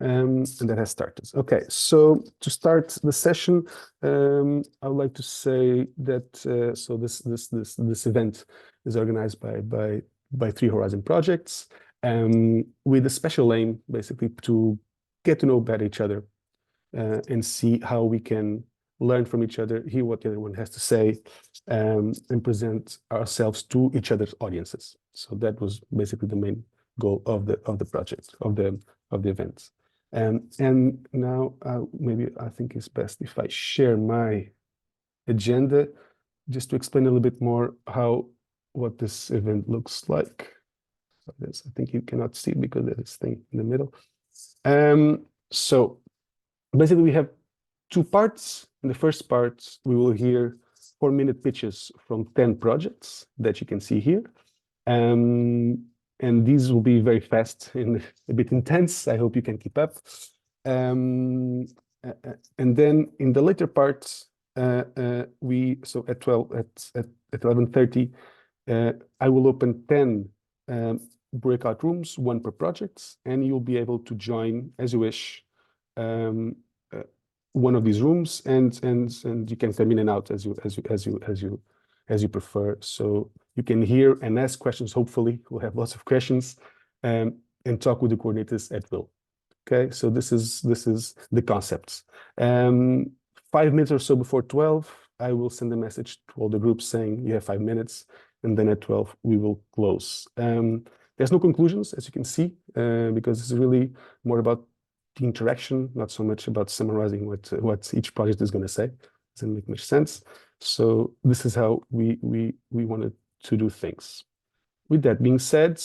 And that has started. Okay, so to start the session, I would like to say that so this event is organized by Three Horizon Projects, with a special aim, basically, to get to know better each other and see how we can learn from each other, hear what the other one has to say, and present ourselves to each other's audiences. So that was basically the main goal of the project, of the event. And now maybe I think it's best if I share my agenda just to explain a little bit more what this event looks like. So this, I think you cannot see it because there's this thing in the middle. So basically we have two parts. In the first part, we will hear 4-minute pitches from 10 projects that you can see here. And these will be very fast and a bit intense. I hope you can keep up. And then in the later parts, so at 11:30, I will open 10 breakout rooms, one per project, and you'll be able to join as you wish one of these rooms, and you can come in and out as you prefer. So you can hear and ask questions. Hopefully, we'll have lots of questions, and talk with the coordinators at will. Okay, so this is the concepts. 5 minutes or so before 12, I will send a message to all the groups saying you have 5 minutes, and then at 12 we will close. There's no conclusions, as you can see, because it's really more about the interaction, not so much about summarizing what each project is going to say. Doesn't make much sense. So this is how we wanted to do things. With that being said,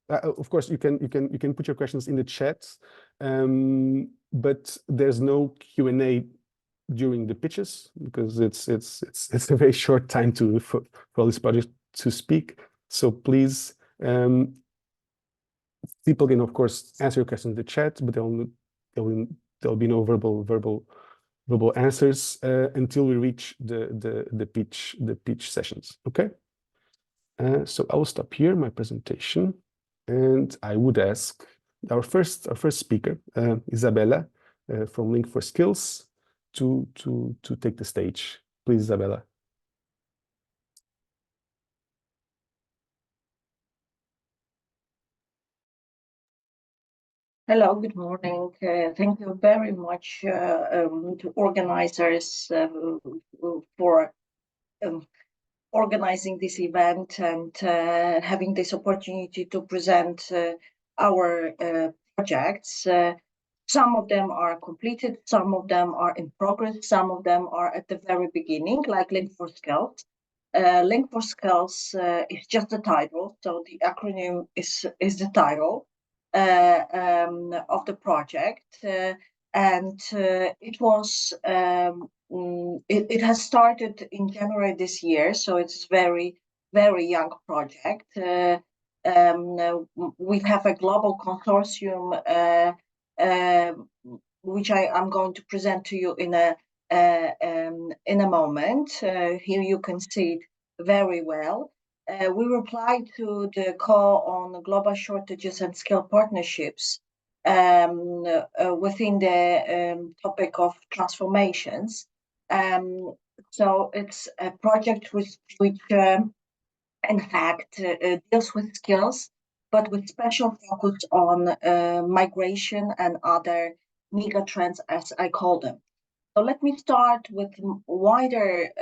of course you can put your questions in the chat, but there's no Q&A during the pitches because it's a very short time for all these projects to speak. So please, people can of course answer your questions in the chat, but there'll be no verbal answers until we reach the pitch sessions. Okay. So I will stop here my presentation, and I would ask our first speaker, Isabella, from Link for Skills, to take the stage. Please, Isabella. Hello, good morning. Thank you very much to organizers for organizing this event and having this opportunity to present our projects. Some of them are completed, some of them are in progress, some of them are at the very beginning, like Link for Skills. Link for Skills is just the title, so the acronym is the title of the project, and it was it has started in January this year, so it's very young project. We have a global consortium which I'm going to present to you in a moment. Here you can see it very well. We replied to the call on global shortages and skill partnerships within the topic of transformations. So it's a project which in fact deals with skills, but with special focus on migration and other mega trends, as I call them. So let me start with wider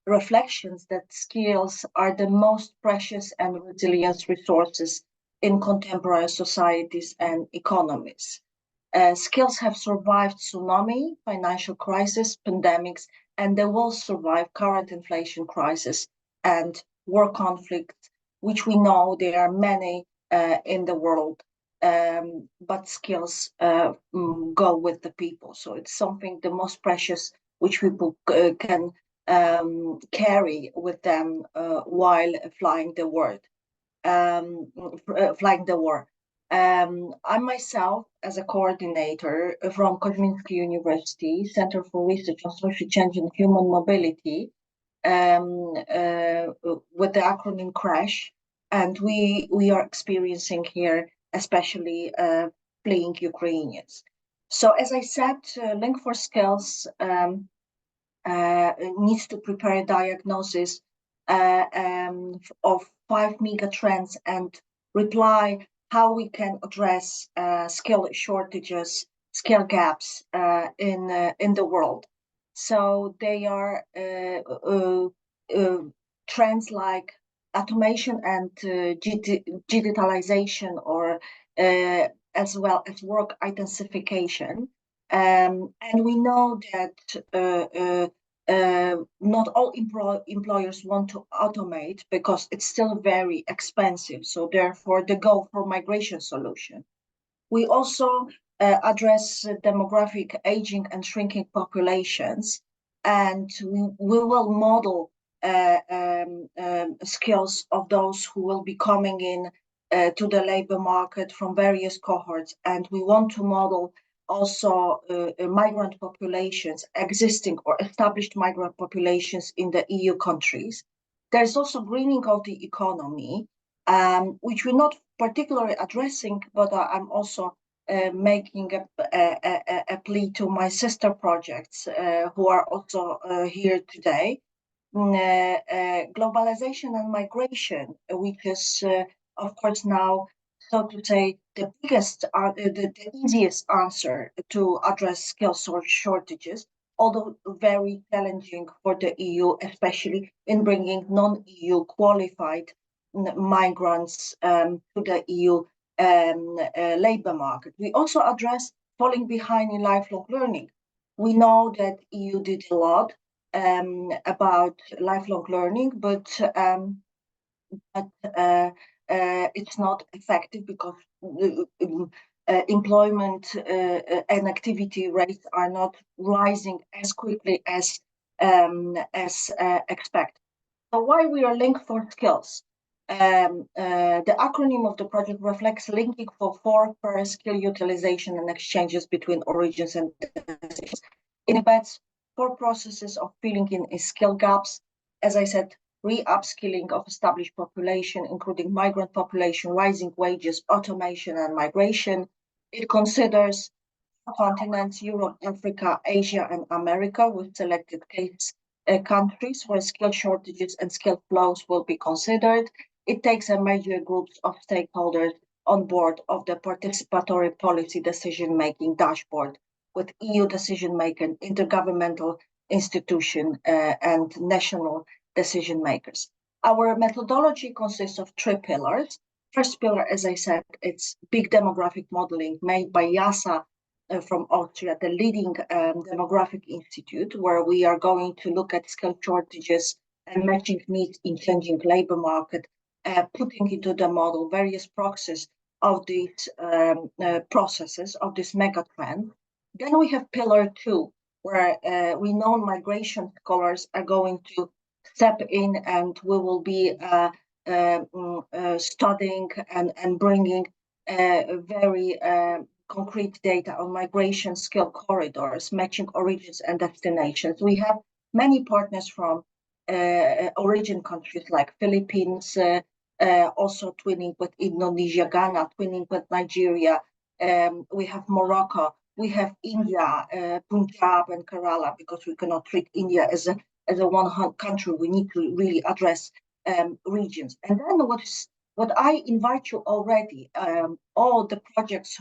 reflections that skills are the most precious and resilient resources in contemporary societies and economies. Skills have survived tsunami, financial crisis, pandemics, and they will survive current inflation crisis and war conflicts, which we know there are many in the world. But skills go with the people. So it's something the most precious which people can carry with them while flying the war. I myself, as a coordinator from Kozminski University, Center for Research on Social Change and Human Mobility, with the acronym CRASH, and we are experiencing here especially fleeing Ukrainians. So as I said, Link for Skills needs to prepare a diagnosis of 5 mega trends and reply how we can address skill shortages, skill gaps in the world. So they are trends like automation and digitalization, or as well as work intensification. And we know that not all employers want to automate because it's still very expensive. So therefore, they go for migration solution. We also address demographic aging and shrinking populations, and we will model skills of those who will be coming in to the labor market from various cohorts. And we want to model also migrant populations, existing or established migrant populations in the EU countries. There's also greening of the economy, which we're not particularly addressing, but I'm also making a plea to my sister projects who are also here today. Globalization and migration, which is, of course, now, so to say, the biggest, the easiest answer to address skill shortages, although very challenging for the EU, especially in bringing non-EU qualified migrants to the EU labor market. We also address falling behind in lifelong learning. We know that EU did a lot about lifelong learning, but it's not effective because employment and activity rates are not rising as quickly as expected. So why we are linked for skills? The acronym of the project reflects linking for 4 per skill utilization and exchanges between origins and destinations. It embeds 4 processes of filling in skill gaps. As I said, re-upskilling of established population, including migrant population, rising wages, automation, and migration. It considers continents, Europe, Africa, Asia, and America, with selected case countries where skill shortages and skill flows will be considered. It takes a major groups of stakeholders on board of the participatory policy decision-making dashboard with EU decision-making, intergovernmental institution, and national decision makers. Our methodology consists of 3 pillars. First pillar, as I said, it's big demographic modeling made by YASA from Austria, the leading demographic institute, where we are going to look at skill shortages and matching needs in changing labor market, putting into the model various proxies of these processes of this mega trend. Then we have pillar 2, where renowned migration scholars are going to step in, and we will be studying and bringing very concrete data on migration skill corridors, matching origins and destinations. We have many partners from origin countries like Philippines, also twinning with Indonesia, Ghana, twinning with Nigeria. We have Morocco, we have India, Punjab and Kerala, because we cannot treat India as a one country. We need to really address regions. And then what I invite you already, all the projects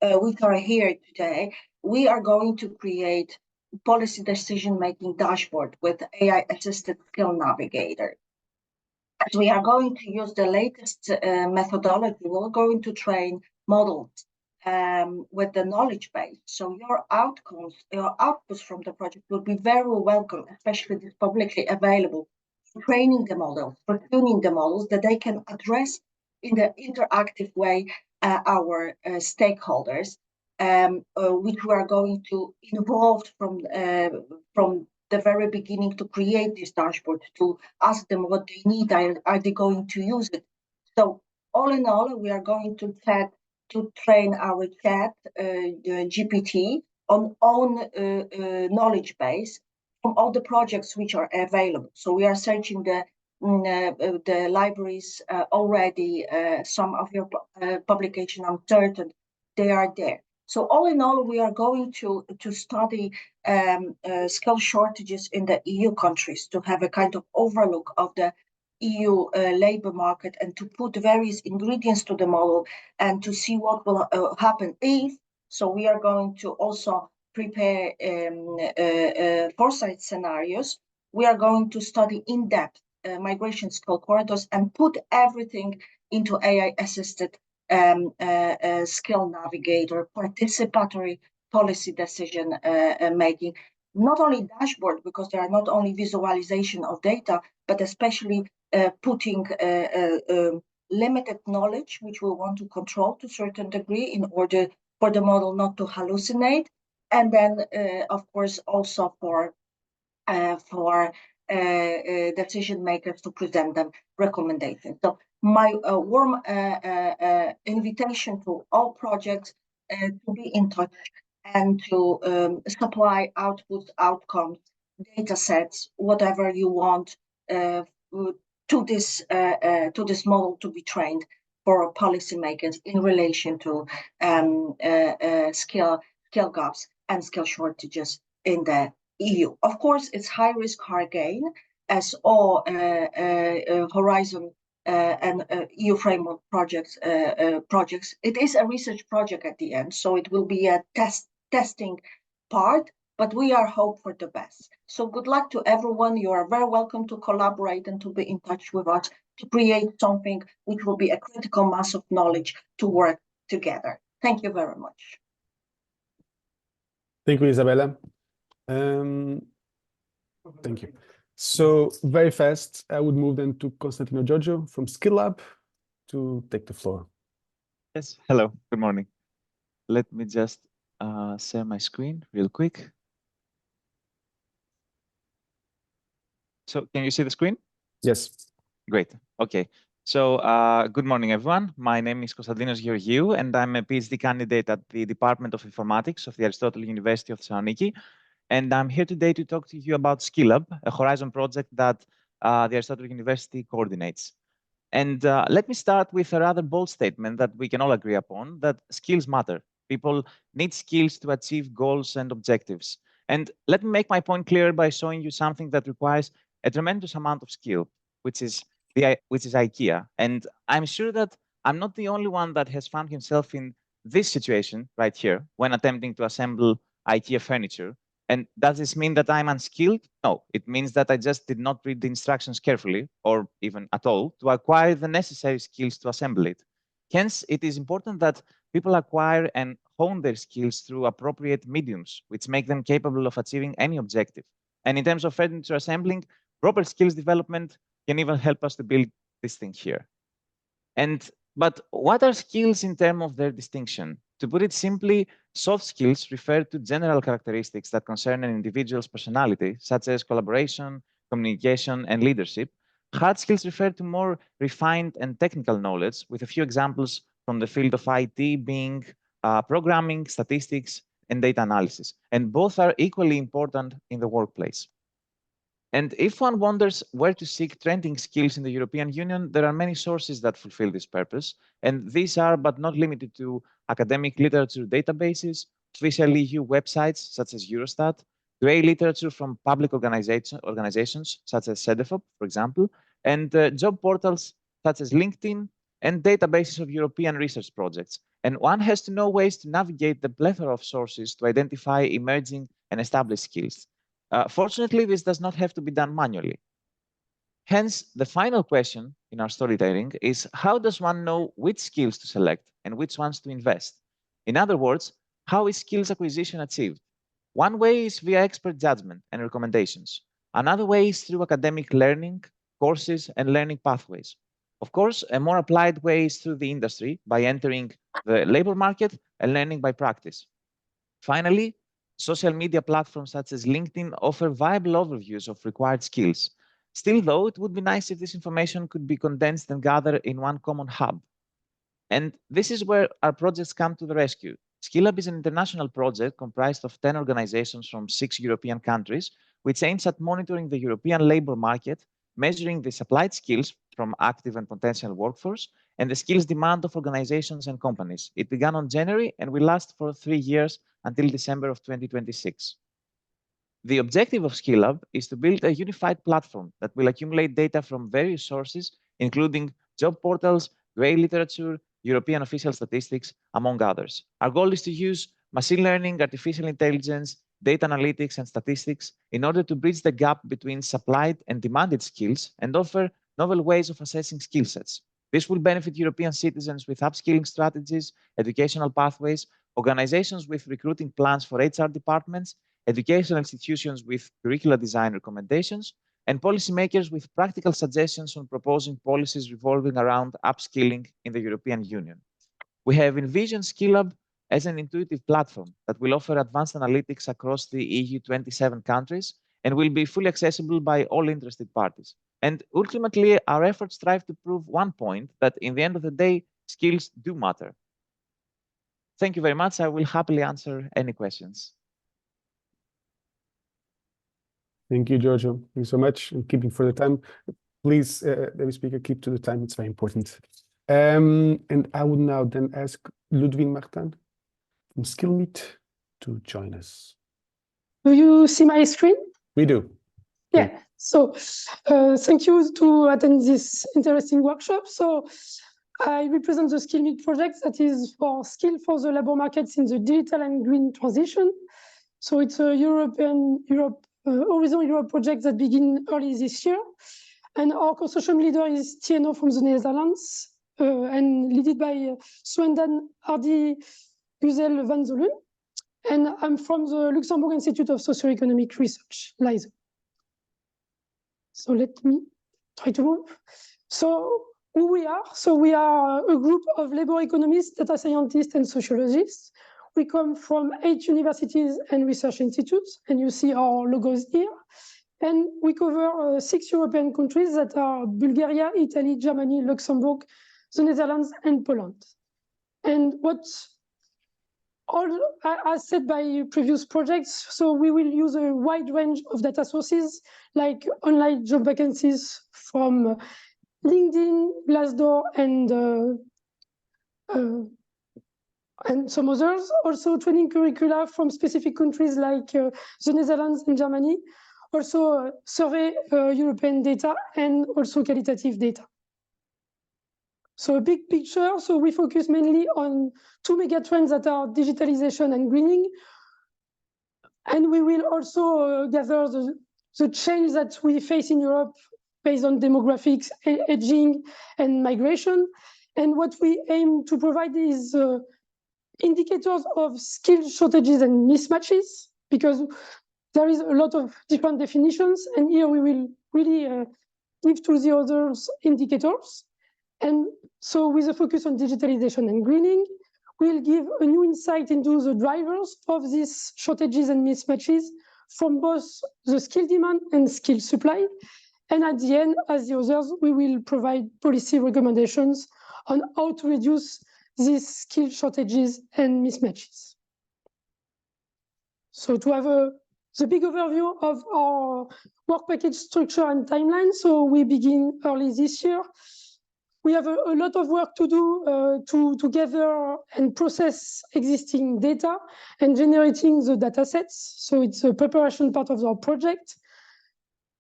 which are here today, we are going to create policy decision-making dashboard with AI-assisted skill navigator. As we are going to use the latest methodology, we're going to train models with the knowledge base. So your outcomes, your outputs from the project will be very welcome, especially this publicly available, for training the models, for tuning the models, that they can address in the interactive way our stakeholders, which we are going to involve from the very beginning to create this dashboard, to ask them what they need, are they going to use it. So all in all, we are going to train our chat GPT on own knowledge base from all the projects which are available. So we are searching the the libraries already, some of your publication, I'm certain they are there. So all in all, we are going to study skill shortages in the EU countries to have a kind of overlook of the EU labor market and to put various ingredients to the model and to see what will happen if. So we are going to also prepare foresight scenarios. We are going to study in depth migration skill corridors and put everything into AI-assisted skill navigator, participatory policy decision making, not only dashboard, because there are not only visualization of data, but especially putting limited knowledge, which we want to control to a certain degree in order for the model not to hallucinate. And then, of course, also for decision makers to present them recommendations. So my warm invitation to all projects to be in touch and to supply outputs, outcomes, data sets, whatever you want to this model to be trained for policymakers in relation to skill gaps and skill shortages in the EU. Of course, it's high risk, high gain, as all Horizon and EU framework projects. It is a research project at the end, so it will be a testing part, but we are hope for the best. So good luck to everyone. You are very welcome to collaborate and to be in touch with us to create something which will be a critical mass of knowledge to work together. Thank you very much. Thank you, Isabella. Thank you. So very fast, I would move then to Constantino Giorgio from Skill Lab to take the floor. Yes, hello, good morning. Let me just share my screen real quick. So can you see the screen? Yes. Great, okay. So good morning, everyone. My name is Konstantinos Georgiou, and I'm a PhD candidate at the Department of Informatics of the Aristotle University of Thessaloniki. And I'm here today to talk to you about Skill Lab, a Horizon project that the Aristotle University coordinates. And let me start with a rather bold statement that we can all agree upon, that skills matter. People need skills to achieve goals and objectives. And let me make my point clear by showing you something that requires a tremendous amount of skill, which is IKEA. And I'm sure that I'm not the only one that has found himself in this situation right here when attempting to assemble IKEA furniture. And does this mean that I'm unskilled? No, it means that I just did not read the instructions carefully, or even at all, to acquire the necessary skills to assemble it. Hence, it is important that people acquire and hone their skills through appropriate mediums, which make them capable of achieving any objective. And in terms of furniture assembling, proper skills development can even help us to build this thing here. But what are skills in terms of their distinction? To put it simply, soft skills refer to general characteristics that concern an individual's personality, such as collaboration, communication, and leadership. Hard skills refer to more refined and technical knowledge, with a few examples from the field of IT being programming, statistics, and data analysis. And both are equally important in the workplace. And if one wonders where to seek trending skills in the European Union, there are many sources that fulfill this purpose. And these are, but not limited to, academic literature databases, official EU websites, such as Eurostat, grey literature from public organizations, such as CEDEFOP, for example, and job portals, such as LinkedIn, and databases of European research projects. And one has to know ways to navigate the plethora of sources to identify emerging and established skills. Fortunately, this does not have to be done manually. Hence, the final question in our storytelling is, how does one know which skills to select and which ones to invest? In other words, how is skills acquisition achieved? One way is via expert judgment and recommendations. Another way is through academic learning, courses, and learning pathways. Of course, a more applied way is through the industry by entering the labor market and learning by practice. Finally, social media platforms such as LinkedIn offer viable overviews of required skills. Still, though, it would be nice if this information could be condensed and gathered in one common hub. And this is where our projects come to the rescue. SkillUp is an international project comprised of 10 organizations from 6 European countries, which aims at monitoring the European labor market measuring the supplied skills from active and potential workforce and the skills demand of organizations and companies. It began on January and will last for 3 years until December of 2026. The objective of SkillUp is to build a unified platform that will accumulate data from various sources, including job portals, grey literature, European official statistics, among others. Our goal is to use machine learning, artificial intelligence, data analytics, and statistics in order to bridge the gap between supplied and demanded skills and offer novel ways of assessing skill sets. This will benefit European citizens with upskilling strategies, educational pathways, organizations with recruiting plans for HR departments, educational institutions with curricular design recommendations, and policymakers with practical suggestions on proposing policies revolving around upskilling in the European Union. We have envisioned SkillUp as an intuitive platform that will offer advanced analytics across the EU 27 countries and will be fully accessible by all interested parties. And ultimately, our efforts strive to prove one point, that in the end of the day, skills do matter. Thank you very much. I will happily answer any questions. Thank you, Giorgio. Thank you so much. And keeping for the time, please, every speaker, keep to the time. It's very important. And I would now then ask Ludwig Martin from SkillMeet to join us. Do you see my screen? We do. Yeah. So thank you to attend this interesting workshop. So I represent the SkillMeet project that is for skill for the labor markets in the digital and green transition. So it's a Horizon Europe project that began early this year. And our consortium leader is TNO from the Netherlands and led by Swendam Hardy Guzel van Zolun. And I'm from the Luxembourg Institute of Socioeconomic Research, LISO. So let me try to move. So who we are? So we are a group of labor economists, data scientists, and sociologists. We come from 8 universities and research institutes, and you see our logos here. And we cover 6 European countries that are Bulgaria, Italy, Germany, Luxembourg, the Netherlands, and Poland. And as said by previous projects, so we will use a wide range of data sources, like online job vacancies from LinkedIn, Glassdoor, and some others. Also training curricula from specific countries like the Netherlands and Germany. Also survey European data and also qualitative data. So a big picture, so we focus mainly on 2 mega trends that are digitalization and greening. And we will also gather the change that we face in Europe based on demographics, aging, and migration. And what we aim to provide is indicators of skill shortages and mismatches, because there is a lot of different definitions. And here we will really give to the others indicators. And so with a focus on digitalization and greening, we'll give a new insight into the drivers of these shortages and mismatches from both the skill demand and skill supply. And at the end, as the others, we will provide policy recommendations on how to reduce these skill shortages and mismatches. So to have the big overview of our work package structure and timeline, so we begin early this year. We have a lot of work to do to gather and process existing data and generating the data sets. So it's a preparation part of our project.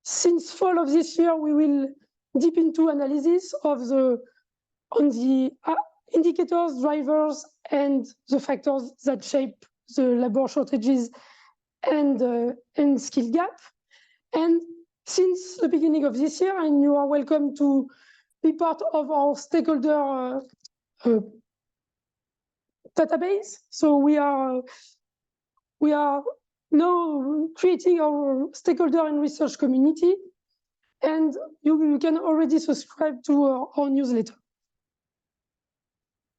Since fall of this year, we will deep into analysis of the indicators, drivers, and the factors that shape the labor shortages and skill gap. And since the beginning of this year, and you are welcome to be part of our stakeholder database. So we are now creating our stakeholder and research community, and you can already subscribe to our newsletter.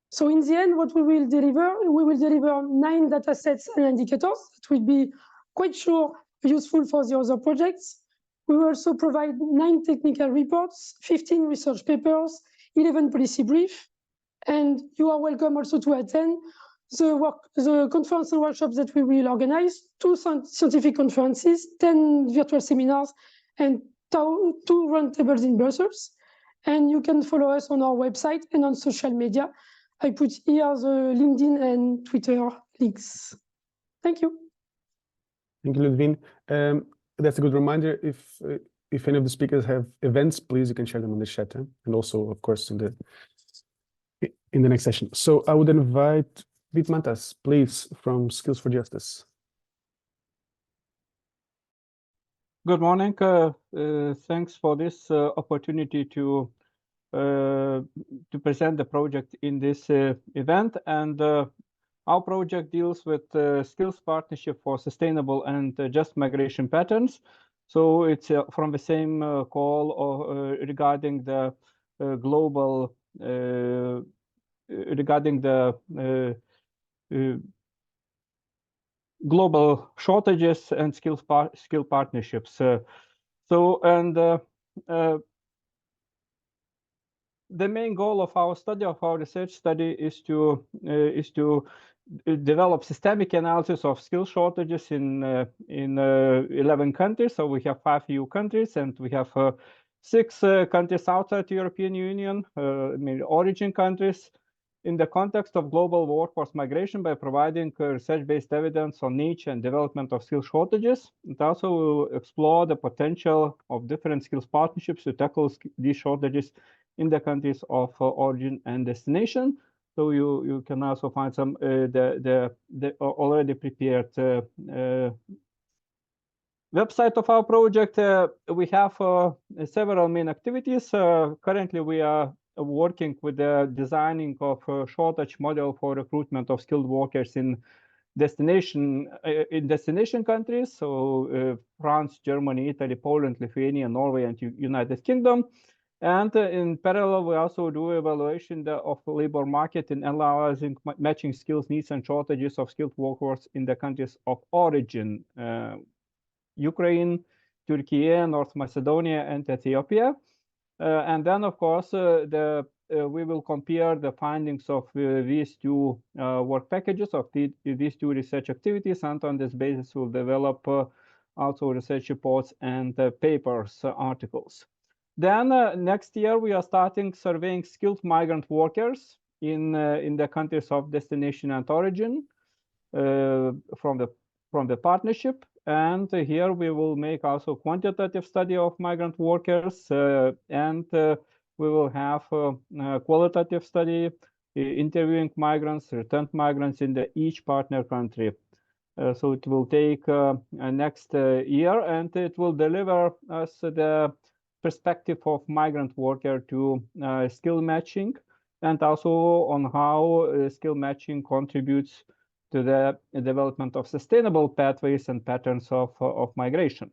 So in the end, what we will deliver 9 data sets and indicators that will be quite sure useful for the other projects. We will also provide 9 technical reports, 15 research papers, 11 policy briefs, and you are welcome also to attend the conference and workshops that we will organize, 2 scientific conferences, 10 virtual seminars, and two roundtables in Brussels. And you can follow us on our website and on social media. I put here the LinkedIn and Twitter links. Thank you. Thank you, Ludwine. That's a good reminder. If any of the speakers have events, please, you can share them in the chat, and also, of course, in the next session. So I would invite Vitmantas, please, from Skills for Justice. Good morning. Thanks for this opportunity to present the project in this event. And our project deals with skills partnership for sustainable and just migration patterns. So it's from the same call regarding the global global shortages and skill partnerships. The main goal of our study, of our research study, is to develop systemic analysis of skill shortages in 11 countries. So we have 5 EU countries, and we have 6 countries outside the European Union, origin countries, in the context of global workforce migration by providing research-based evidence on niche and development of skill shortages. It also will explore the potential of different skills partnerships to tackle these shortages in the countries of origin and destination. So you can also find some the already prepared website of our project. We have several main activities. Currently, we are working with the designing of a shortage model for recruitment of skilled workers in destination countries. So France, Germany, Italy, Poland, Lithuania, Norway, and United Kingdom. And in parallel, we also do evaluation of the labor market in analyzing matching skills needs and shortages of skilled workers in the countries of origin, Ukraine, Turkey, North Macedonia, and Ethiopia. And then, of course, we will compare the findings of these two work packages, of these two research activities, and on this basis, we'll develop also research reports and papers, articles. Then next year, we are starting surveying skilled migrant workers in the countries of destination and origin from the partnership. And here we will make also quantitative study of migrant workers, and we will have a qualitative study interviewing migrants, returned migrants in each partner country. So it will take next year, and it will deliver us the perspective of migrant worker to skill matching, and also on how skill matching contributes to the development of sustainable pathways and patterns of migration.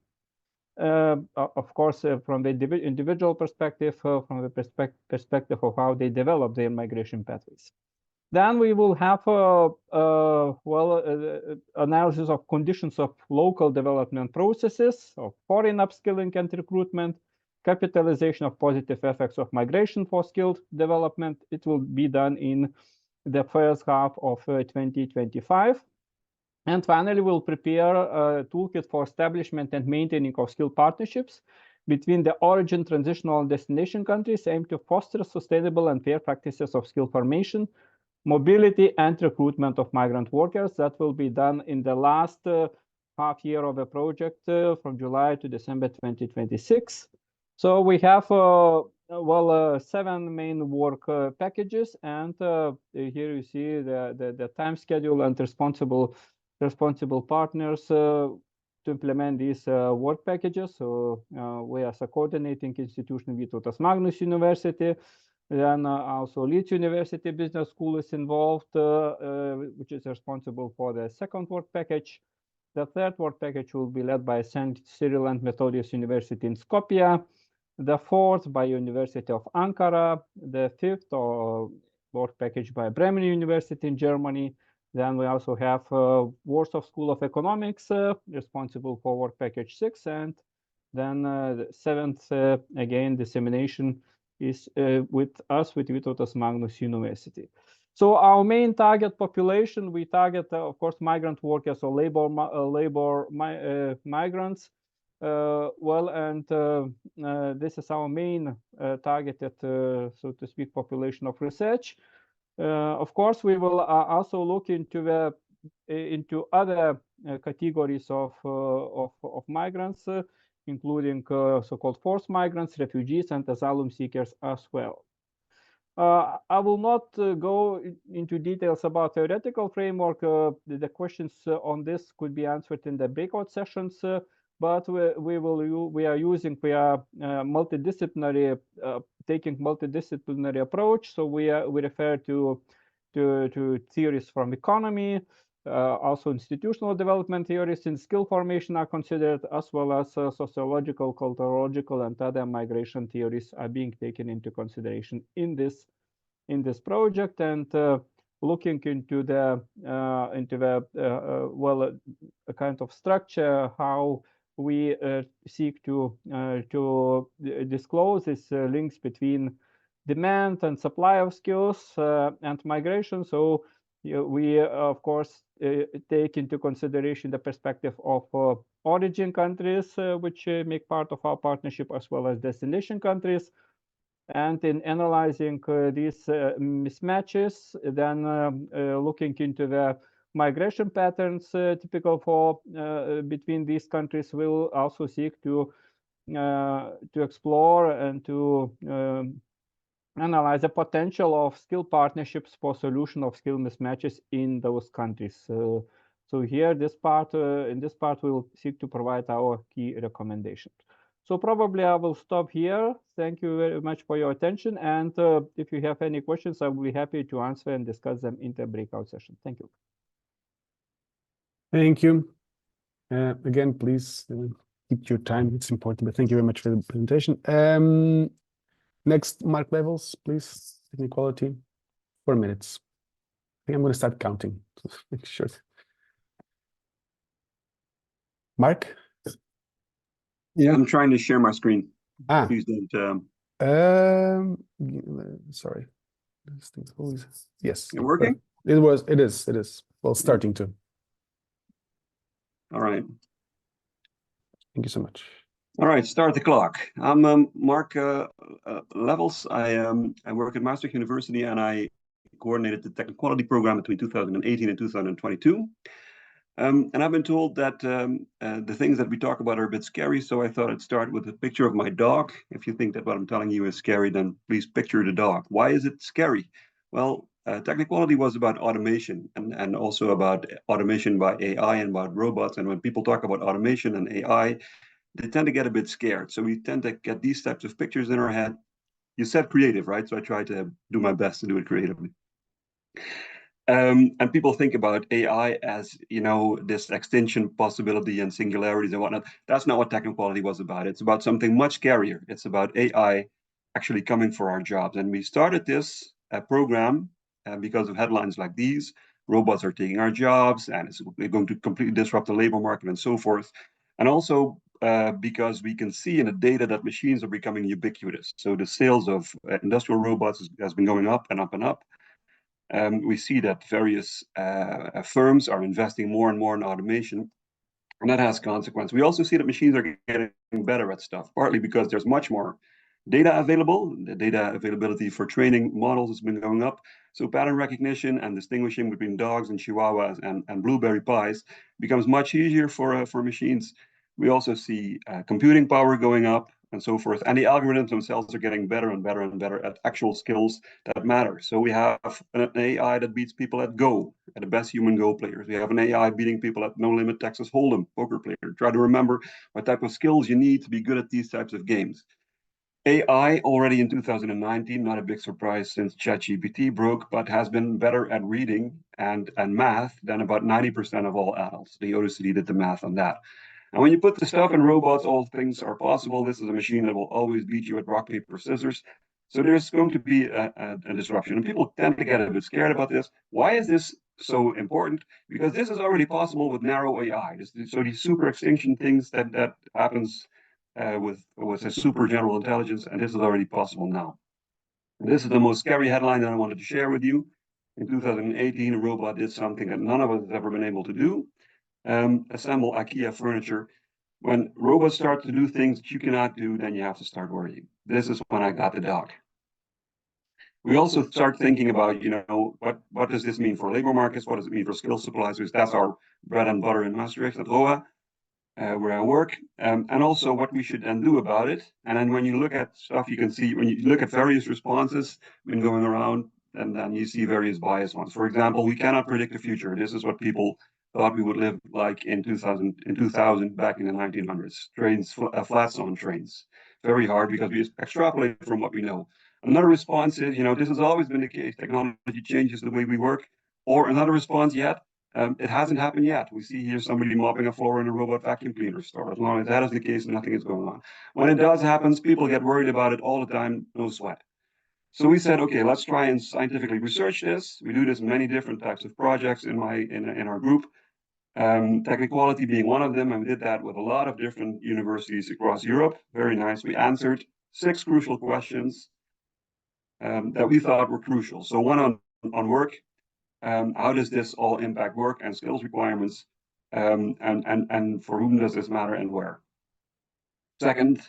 Of course, from the individual perspective, from the perspective of how they develop their migration pathways. Then we will have analysis of conditions of local development processes, of foreign upskilling and recruitment, capitalization of positive effects of migration for skilled development. It will be done in the first half of 2025. And finally, we'll prepare a toolkit for establishment and maintaining of skill partnerships between the origin, transitional, and destination countries, aimed to foster sustainable and fair practices of skill formation, mobility, and recruitment of migrant workers. That will be done in the last half year of the project, from July to December 2026. So we have 7 main work packages, and here you see the time schedule and responsible partners to implement these work packages. So we are a coordinating institution, Vytautas Magnus University. Then also Leeds University Business School is involved, which is responsible for the second work package. The third work package will be led by St. Cyril and Methodius University in Skopje. The fourth by University of Ankara. The fifth work package by Bremen University in Germany. Then we also have Warsaw School of Economics, responsible for work package 6. And then the seventh, again, dissemination is with Vytautas Magnus University. So our main target population, we target, of course, migrant workers or migrants This is our main targeted, so to speak, population of research. Of course, we will also look into other categories of migrants, including so-called forced migrants, refugees, and asylum seekers as well. I will not go into details about theoretical framework. The questions on this could be answered in the breakout sessions, but we are multidisciplinary, taking multidisciplinary approach. So we refer to theories from economy, also institutional development theories in skill formation are considered, as well as sociological, culturological, and other migration theories are being taken into consideration in this project, and looking into the a kind of structure how we seek to disclose these links between demand and supply of skills and migration. So we of course take into consideration the perspective of origin countries, which make part of our partnership, as well as destination countries. And in analyzing these mismatches, then looking into the migration patterns typical for between these countries, will also seek to explore and to analyze the potential of skill partnerships for solution of skill mismatches in those countries. So here, in this part, we'll seek to provide our key recommendations. So probably I will stop here. Thank you very much for your attention. And if you have any questions, I will be happy to answer and discuss them in the breakout session. Thank you. Thank you. Again, please keep your time. It's important, but thank you very much for the presentation. Next, mark levels, please. Inequality, 4 minutes. I think I'm going to start counting. Make sure. Mark? Yeah, I'm trying to share my screen. Please don't. Sorry. Yes. It working? It is. Well, starting to. All right. Thank you so much. All right, start the clock. I'm Mark Levels. I work at Maastricht University, and I coordinated the technical quality program between 2018 and 2022. And I've been told that the things that we talk about are a bit scary, so I thought I'd start with a picture of my dog. If you think that what I'm telling you is scary, then please picture the dog. Why is it scary? Well, technical quality was about automation and also about automation by AI and about robots. And when people talk about automation and AI, they tend to get a bit scared. So we tend to get these types of pictures in our head. You said creative, right? So I try to do my best to do it creatively. And people think about AI as, you know, this extinction possibility and singularities and whatnot. That's not what technical quality was about. It's about something much scarier. It's about AI actually coming for our jobs. And we started this program because of headlines like these. Robots are taking our jobs, and it's going to completely disrupt the labor market and so forth. And also because we can see in the data that machines are becoming ubiquitous. So the sales of industrial robots has been going up and up and up. We see that various firms are investing more and more in automation, and that has consequences. We also see that machines are getting better at stuff, partly because there's much more data available. The data availability for training models has been going up. So pattern recognition and distinguishing between dogs and chihuahuas and blueberry pies becomes much easier for machines. We also see computing power going up and so forth. And the algorithms themselves are getting better and better and better at actual skills that matter. So we have an AI that beats people at Go, at the best human Go players. We have an AI beating people at No Limit Texas Hold'em, poker player. Try to remember what type of skills you need to be good at these types of games. AI already in 2019, not a big surprise since ChatGPT broke, but has been better at reading and math than about 90% of all adults. The OECD did the math on that. And when you put the stuff in robots, all things are possible. This is a machine that will always beat you at rock, paper, scissors. So there's going to be a disruption. And people tend to get a bit scared about this. Why is this so important? Because this is already possible with narrow AI. So these super extinction things that happens with a super general intelligence, and this is already possible now. And this is the most scary headline that I wanted to share with you. In 2018, a robot did something that none of us has ever been able to do. Assemble IKEA furniture When robots start to do things that you cannot do, then you have to start worrying. This is when I got the dog. We also start thinking about, what does this mean for labor markets? What does it mean for skill supplies? Because that's our bread and butter in Maastricht at ROA, where I work, and also what we should then do about it. And then when you look at stuff, you can see, when you look at various responses when going around, and then you see various biased ones. For example, we cannot predict the future. This is what people thought we would live like in 2000 back in the 1900s. Trains, flats on trains. Very hard because we extrapolate from what we know. Another response is, this has always been the case. Technology changes the way we work. Or another response yet, it hasn't happened yet. We see here somebody mopping a floor in a robot vacuum cleaner store. As long as that is the case, nothing is going on. When it does happen, people get worried about it all the time, no sweat. So we said, okay, let's try and scientifically research this. We do this in many different types of projects in our group. Techniquality being one of them, and we did that with a lot of different universities across Europe. Very nice. We answered 6 crucial questions that we thought were crucial. So one on work. How does this all impact work and skills requirements? And for whom does this matter and where? Second,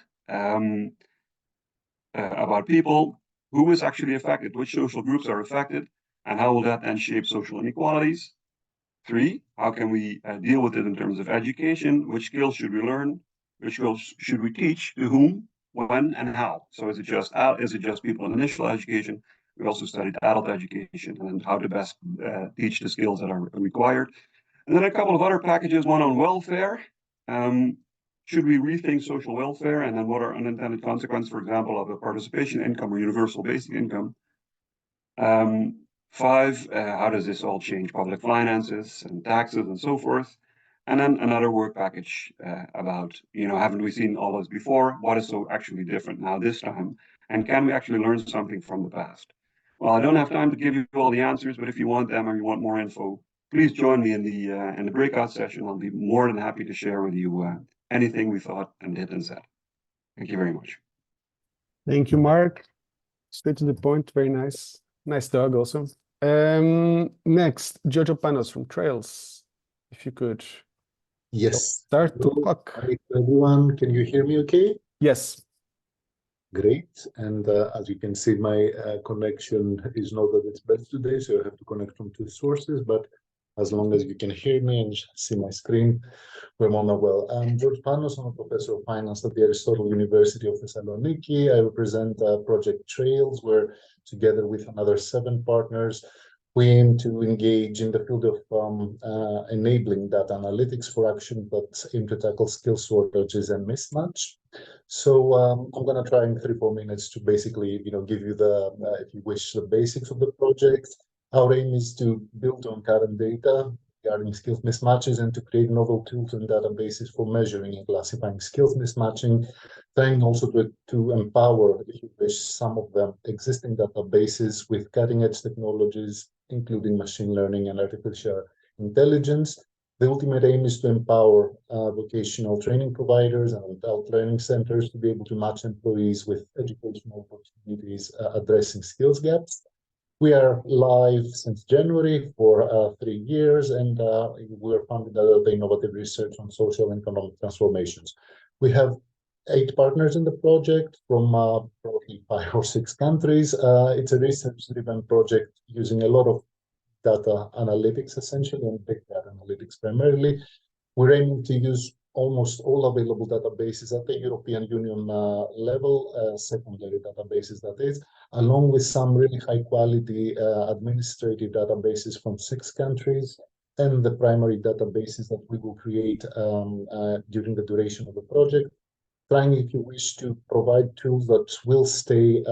about people, who is actually affected, which social groups are affected, and how will that then shape social inequalities? 3, how can we deal with it in terms of education? Which skills should we learn? Which skills should we teach? To whom, when, and how? So is it just people in initial education? We also studied adult education and how to best teach the skills that are required. And then a couple of other packages, one on welfare. Should we rethink social welfare? And then what are unintended consequences, for example, of a participation income or universal basic income? 5, how does this all change public finances and taxes and so forth? And then another work package about, haven't we seen all this before? What is so actually different now this time? And can we actually learn something from the past? Well, I don't have time to give you all the answers, but if you want them or you want more info, please join me in the breakout session. I'll be more than happy to share with you anything we thought and did and said. Thank you very much. Thank you, Mark. Straight to the point. Very nice. Nice dog also. Next, Jojo Panos from Trails. If you could. Yes. Start to Hello. talk. Hi, everyone. Can you hear me okay? Yes. Great. And as you can see, my connection is not at its best today, so I have to connect from 2 sources. But as long as you can hear me and see my screen, we're more than well. I'm George Panos. I'm a professor of finance at the Aristotle University of Thessaloniki. I represent Project Trails, where together with another 7 partners, we aim to engage in the field of enabling data analytics for action that aim to tackle skill shortages and mismatch. So I'm going to try in 3-4 minutes to basically, give you the, if you wish, the basics of the project. Our aim is to build on current data regarding skills mismatches and to create novel tools and databases for measuring and classifying skills mismatching, trying also to empower, if you wish, some of the existing databases with cutting-edge technologies, including machine learning and artificial intelligence. The ultimate aim is to empower vocational training providers and adult learning centers to be able to match employees with educational opportunities addressing skills gaps. We are live since January for 3 years, and we're funded under the Innovative Research on Social and Economic Transformations. We have 8 partners in the project from probably 5 or 6 countries. It's a research-driven project using a lot of data analytics, essentially, and big data analytics primarily. We're aiming to use almost all available databases at the European Union level, secondary databases that is, along with some really high quality administrative databases from 6 countries, and the primary databases that we will create during the duration of the project, trying, if you wish, to provide tools that will stay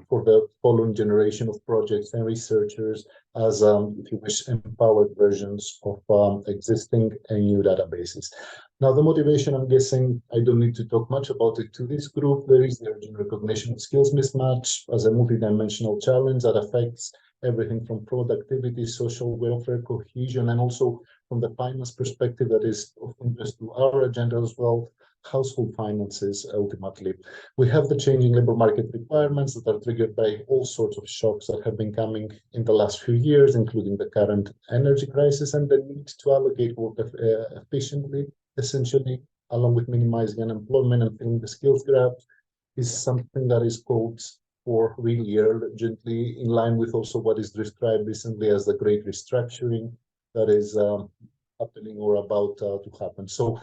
for the following generation of projects and researchers as, if you wish, empowered versions of existing and new databases. Now, the motivation, I'm guessing, I don't need to talk much about it to this group. There is the urgent recognition of skills mismatch as a multidimensional challenge that affects everything from productivity, social welfare, cohesion, and also from the finance perspective that is of interest to our agenda as well, household finances, ultimately. We have the changing labor market requirements that are triggered by all sorts of shocks that have been coming in the last few years, including the current energy crisis and the need to allocate work efficiently, essentially along with minimizing unemployment and filling the skills gap, is something that is called for really urgently, in line with also what is described recently as the great restructuring that is happening or about to happen. So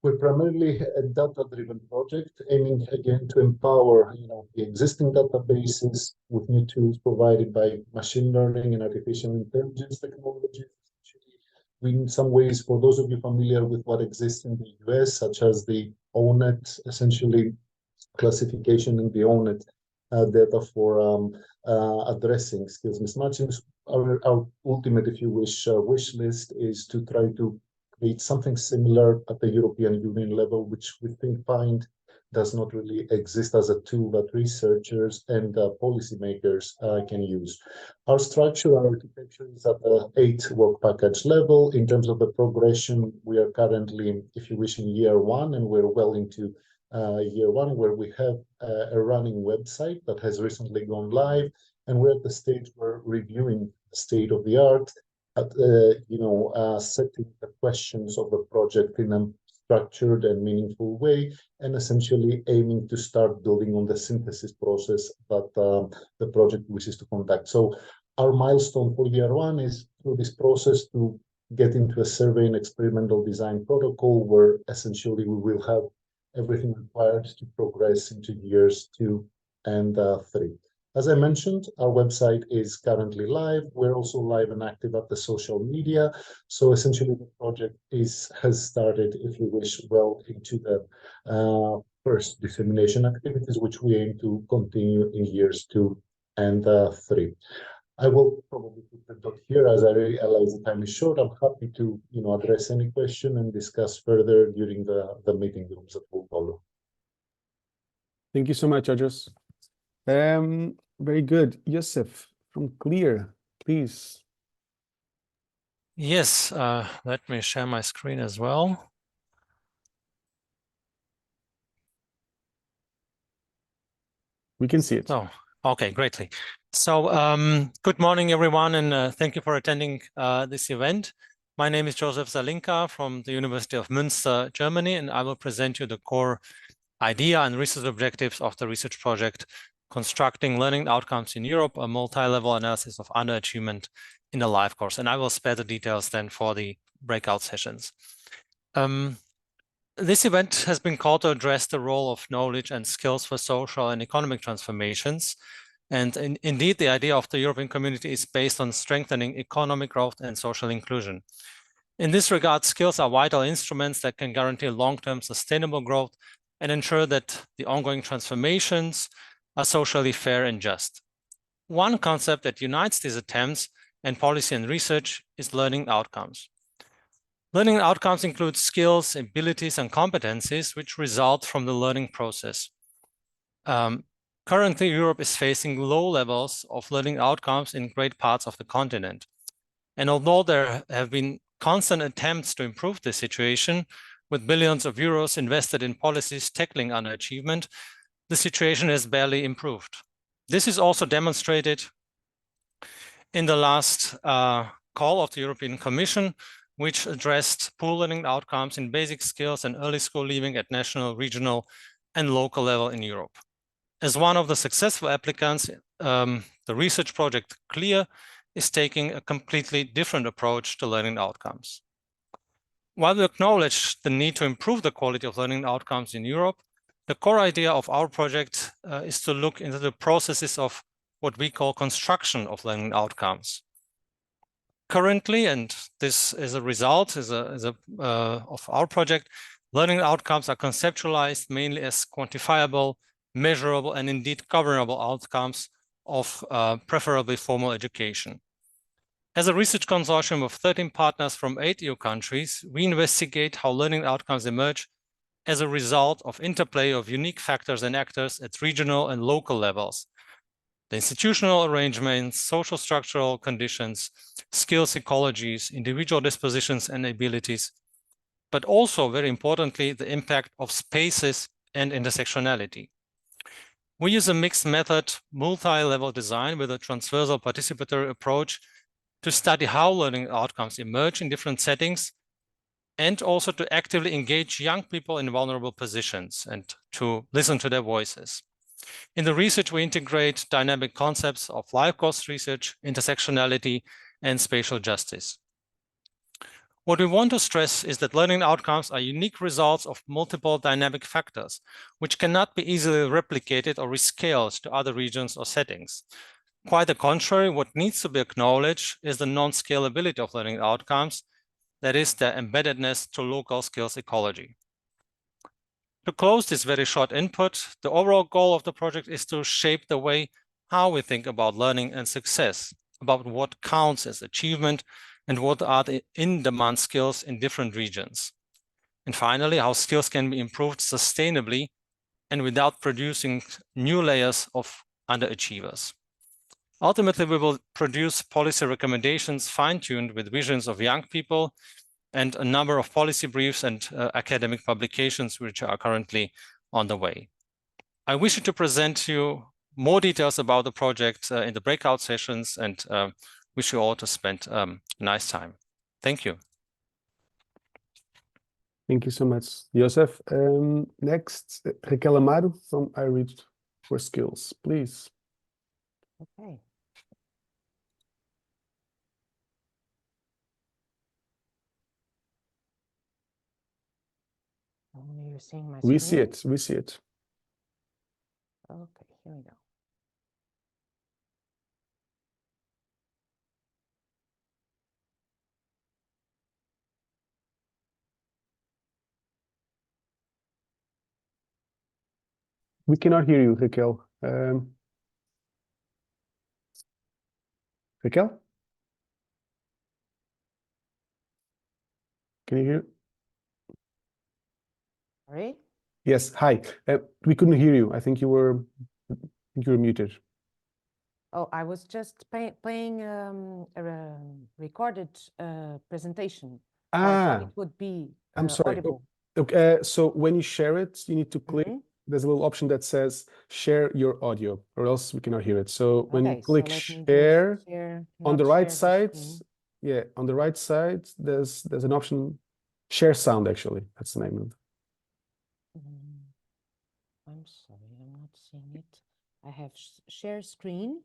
we're primarily a data-driven project, aiming again to empower the existing databases with new tools provided by machine learning and artificial intelligence technologies. We, in some ways, for those of you familiar with what exists in the US, such as the ONET, essentially classification in the ONET data for addressing skills mismatching. Our ultimate, if you wish list is to try to create something similar at the European Union level, which we find does not really exist as a tool that researchers and policymakers can use. Our structure, our architecture is at the 8 work package level. In terms of the progression, we are currently, if you wish, in year 1, and we're well into year 1, where we have a running website that has recently gone live, and we're at the stage where reviewing the state of the art, at setting the questions of the project in a structured and meaningful way, and essentially aiming to start building on the synthesis process that the project wishes to conduct. So our milestone for year 1 is through this process to get into a survey and experimental design protocol, where essentially we will have everything required to progress into years 2 and 3. As I mentioned, our website is currently live. We're also live and active at the social media. So essentially the project has started, if you wish, well into the first dissemination activities, which we aim to continue in years 2 and 3. I will probably put the dot here, as I realize the time is short. I'm happy to address any question and discuss further during the meeting rooms that will follow. Thank you so much, Audros. Very good. Yusuf from Clear, please. Yes, let me share my screen as well. We can see it. Oh, okay, greatly. So good morning, everyone, and thank you for attending this event. My name is Joseph Zalinka from the University of Münster, Germany, and I will present you the core idea and research objectives of the research project Constructing Learning Outcomes in Europe, a multi-level analysis of underachievement in a live course. And I will spare the details then for the breakout sessions. This event has been called to address the role of knowledge and skills for social and economic transformations. And indeed, the idea of the European community is based on strengthening economic growth and social inclusion. In this regard, skills are vital instruments that can guarantee long-term sustainable growth and ensure that the ongoing transformations are socially fair and just. One concept that unites these attempts and policy and research is learning outcomes. Learning outcomes include skills, abilities, and competencies which result from the learning process. Currently, Europe is facing low levels of learning outcomes in great parts of the continent. And although there have been constant attempts to improve this situation, with billions of euros invested in policies tackling underachievement, the situation has barely improved. This is also demonstrated in the last call of the European Commission, which addressed poor learning outcomes in basic skills and early school leaving at national, regional, and local level in Europe. As one of the successful applicants, the research project CLEAR is taking a completely different approach to learning outcomes. While we acknowledge the need to improve the quality of learning outcomes in Europe, the core idea of our project is to look into the processes of what we call construction of learning outcomes. Currently, and this is a result of our project, learning outcomes are conceptualized mainly as quantifiable, measurable, and indeed governable outcomes of preferably formal education. As a research consortium of 13 partners from 8 EU countries, we investigate how learning outcomes emerge as a result of interplay of unique factors and actors at regional and local levels. The institutional arrangements, social structural conditions, skills ecologies, individual dispositions and abilities, but also, very importantly, the impact of spaces and intersectionality. We use a mixed method, multi-level design with a transversal participatory approach to study how learning outcomes emerge in different settings and also to actively engage young people in vulnerable positions and to listen to their voices. In the research, we integrate dynamic concepts of life course research, intersectionality, and spatial justice. What we want to stress is that learning outcomes are unique results of multiple dynamic factors, which cannot be easily replicated or rescaled to other regions or settings. Quite the contrary, what needs to be acknowledged is the non-scalability of learning outcomes, that is, their embeddedness to local skills ecology. To close this very short input, the overall goal of the project is to shape the way how we think about learning and success, about what counts as achievement and what are the in-demand skills in different regions. And finally, how skills can be improved sustainably and without producing new layers of underachievers. Ultimately, we will produce policy recommendations fine-tuned with visions of young people and a number of policy briefs and academic publications which are currently on the way. I wish to present to you more details about the project in the breakout sessions and wish you all to spend a nice time. Thank you. Thank you so much, Joseph. Next, Raquel Amaro from iReach for Skills, please. Okay. You're seeing my screen? We see it. We see it. Okay, here we go. We cannot hear you, Raquel. Raquel? Can you hear? Sorry? Yes, hi. We couldn't hear you. I think you were muted. Oh, I was just playing a recorded presentation. It would be I'm sorry. audible. Okay, so when you share it, you need to click. There's a little option that says share your audio, or else we cannot hear it. So when you click share on the right side, yeah, on the right side, there's an option, share sound, actually. That's the name of it. I'm sorry, I'm not seeing it. I have share screen.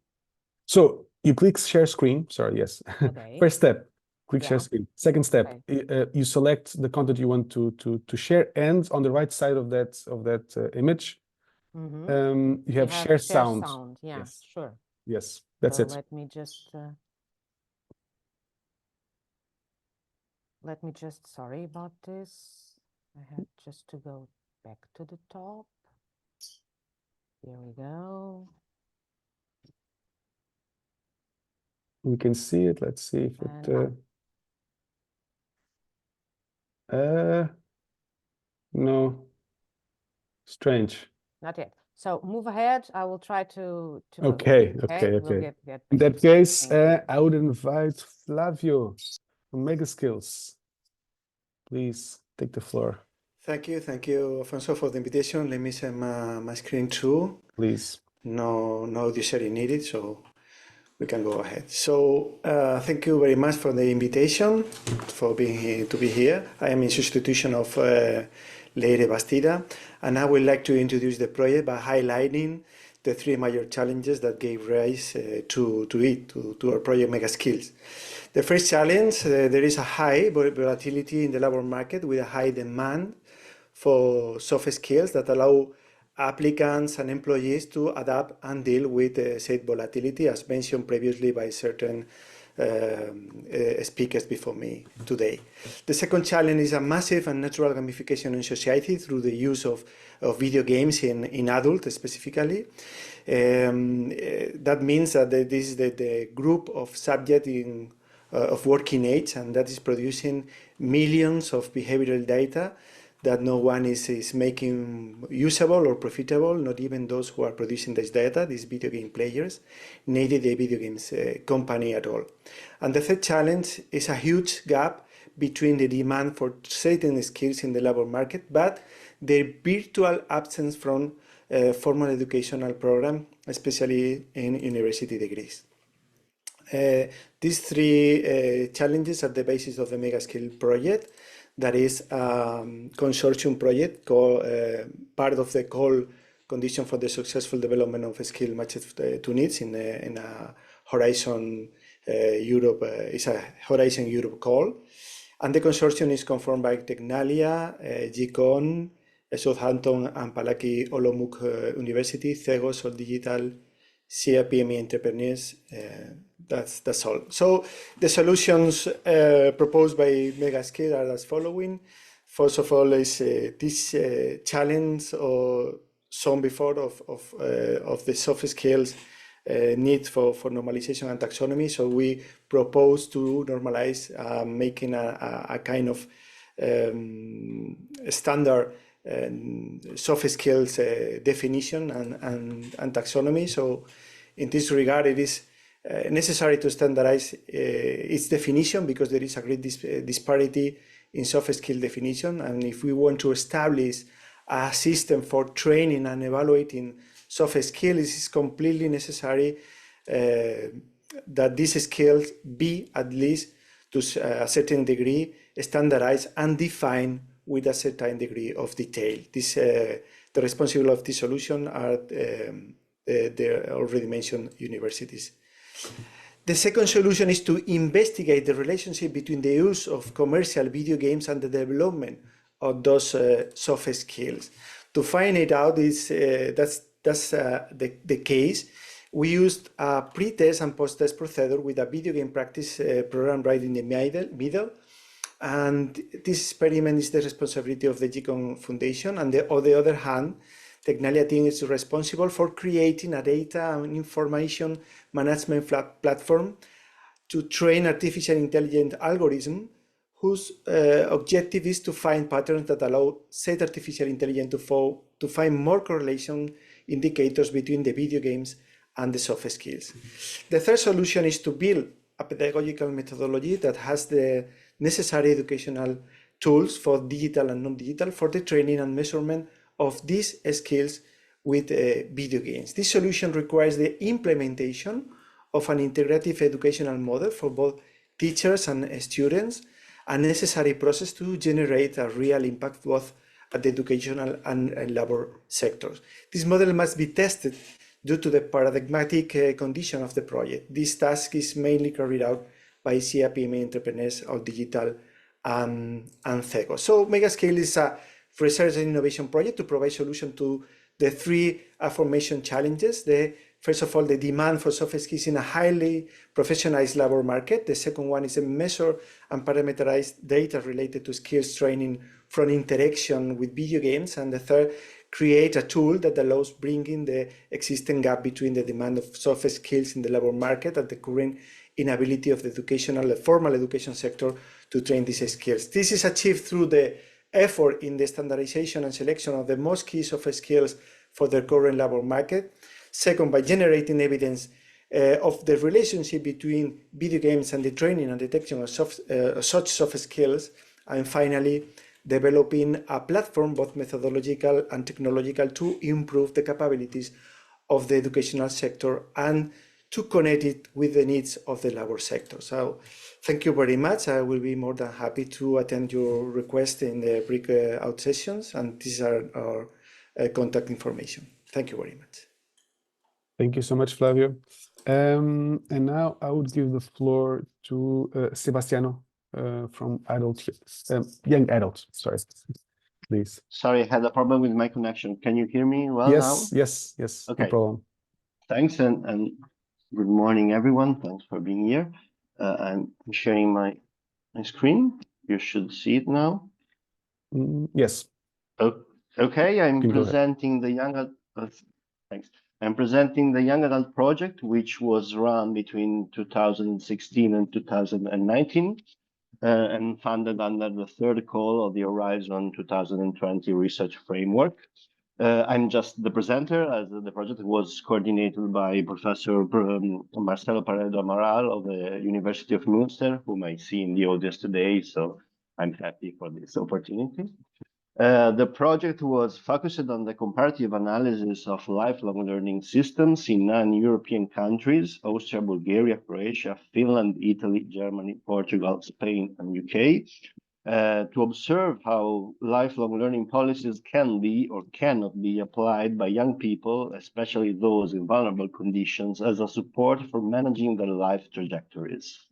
So you click share screen. Sorry, yes. Okay. First step, click share screen. Second step, you select the content you want to share, and on the right side of that image, you have share sound. Yeah, yes. Sure. Yes, that's it. Let me just, sorry about this. I have just to go back to the top. Here we go. We can see it. Let's see if it. No. Strange. Not yet. So move ahead. I will try to Okay. go. Okay. We'll Okay. get In that case, I would invite Flavio from MEGASKILLS. Please take the floor. Thank you, Afonso, for the invitation. Let me share my screen too. Please. No audio sharing needed, so we can go ahead. So thank you very much for the invitation, for being here. I am in substitution of Leire Bastida, and I would like to introduce the project by highlighting the three major challenges that gave rise to our project MEGASKILLS. The first challenge, there is a high volatility in the labor market with a high demand for soft skills that allow applicants and employees to adapt and deal with said volatility, as mentioned previously by certain speakers before me today. The second challenge is a massive and natural gamification in society through the use of video games in adults specifically. That means that this is the group of subjects of working age, and that is producing millions of behavioral data that no one is making usable or profitable, not even those who are producing this data, these video game players, neither the video games company at all. And the third challenge is a huge gap between the demand for certain skills in the labor market, but their virtual absence from formal educational program, especially in university degrees. These three challenges are the basis of the MEGASKILL project that is consortium project called part of the call condition for the successful development of a skill matched to needs in a Horizon Europe. It's a Horizon Europe call, and the consortium is confirmed by Tecnalia, GCON, Southampton and Palaki Olomouc University, Cegos or Digital, CAPME Entrepreneurs. That's all. So the solutions proposed by MEGASKILLS are as following. First of all, is this challenge or shown before of the soft skills need for normalization and taxonomy. So we propose to normalize, making a kind of standard soft skills definition and taxonomy. So in this regard, it is necessary to standardize its definition because there is a great disparity in soft skill definition. And if we want to establish a system for training and evaluating soft skills, it is completely necessary that these skills be at least to a certain degree standardized and defined with a certain degree of detail. This, the responsible of this solution are the already mentioned universities. The second solution is to investigate the relationship between the use of commercial video games and the development of those soft skills. To find it out, that's the case. We used a pre-test and post-test procedure with a video game practice program right in the middle. And this experiment is the responsibility of the GCON Foundation. And on the other hand, the Tecnalia team is responsible for creating a data and information management platform to train artificial intelligence algorithm whose objective is to find patterns that allow said artificial intelligence to find more correlation indicators between the video games and the soft skills. The third solution is to build a pedagogical methodology that has the necessary educational tools for digital and non-digital for the training and measurement of these skills with video games. This solution requires the implementation of an integrative educational model for both teachers and students, a necessary process to generate a real impact both at the educational and labor sectors. This model must be tested due to the paradigmatic condition of the project. This task is mainly carried out by CAPME Entrepreneurs of Digital and Cegos. So MEGASKILLS is a research and innovation project to provide solution to the three aforementioned challenges. First of all, the demand for soft skills in a highly professionalized labor market. The second one is a measure and parameterized data related to skills training from interaction with video games. And the third, create a tool that allows bringing the existing gap between the demand of soft skills in the labor market and the current inability of the formal education sector to train these skills. This is achieved through the effort in the standardization and selection of the most key soft skills for the current labor market. Second, by generating evidence of the relationship between video games and the training and detection of such soft skills. And finally, developing a platform, both methodological and technological, to improve the capabilities of the educational sector and to connect it with the needs of the labor sector. So thank you very much. I will be more than happy to attend your request in the breakout sessions, and these are our contact information. Thank you very much. Thank you so much, Flavio. And now I would give the floor to Sebastiano from young adults. Sorry, please. Sorry, I had a problem with my connection. Can you hear me well now? Yes. Okay. No problem. Thanks, and good morning, everyone. Thanks for being here. I'm sharing my screen. You should see it now. Yes. Okay, I'm presenting the young adult. Thanks. I'm presenting the young adult project, which was run between 2016 and 2019. And funded under the third call of the Horizon 2020 research framework. I'm just the presenter, as the project was coordinated by Professor Marcelo Paredo Amaral of the University of Münster, whom I see in the audience today, so I'm happy for this opportunity. The project was focused on the comparative analysis of lifelong learning systems in non-European countries: Austria, Bulgaria, Croatia, Finland, Italy, Germany, Portugal, Spain, and UK. to observe how lifelong learning policies can be or cannot be applied by young people, especially those in vulnerable conditions, as a support for managing their life trajectories.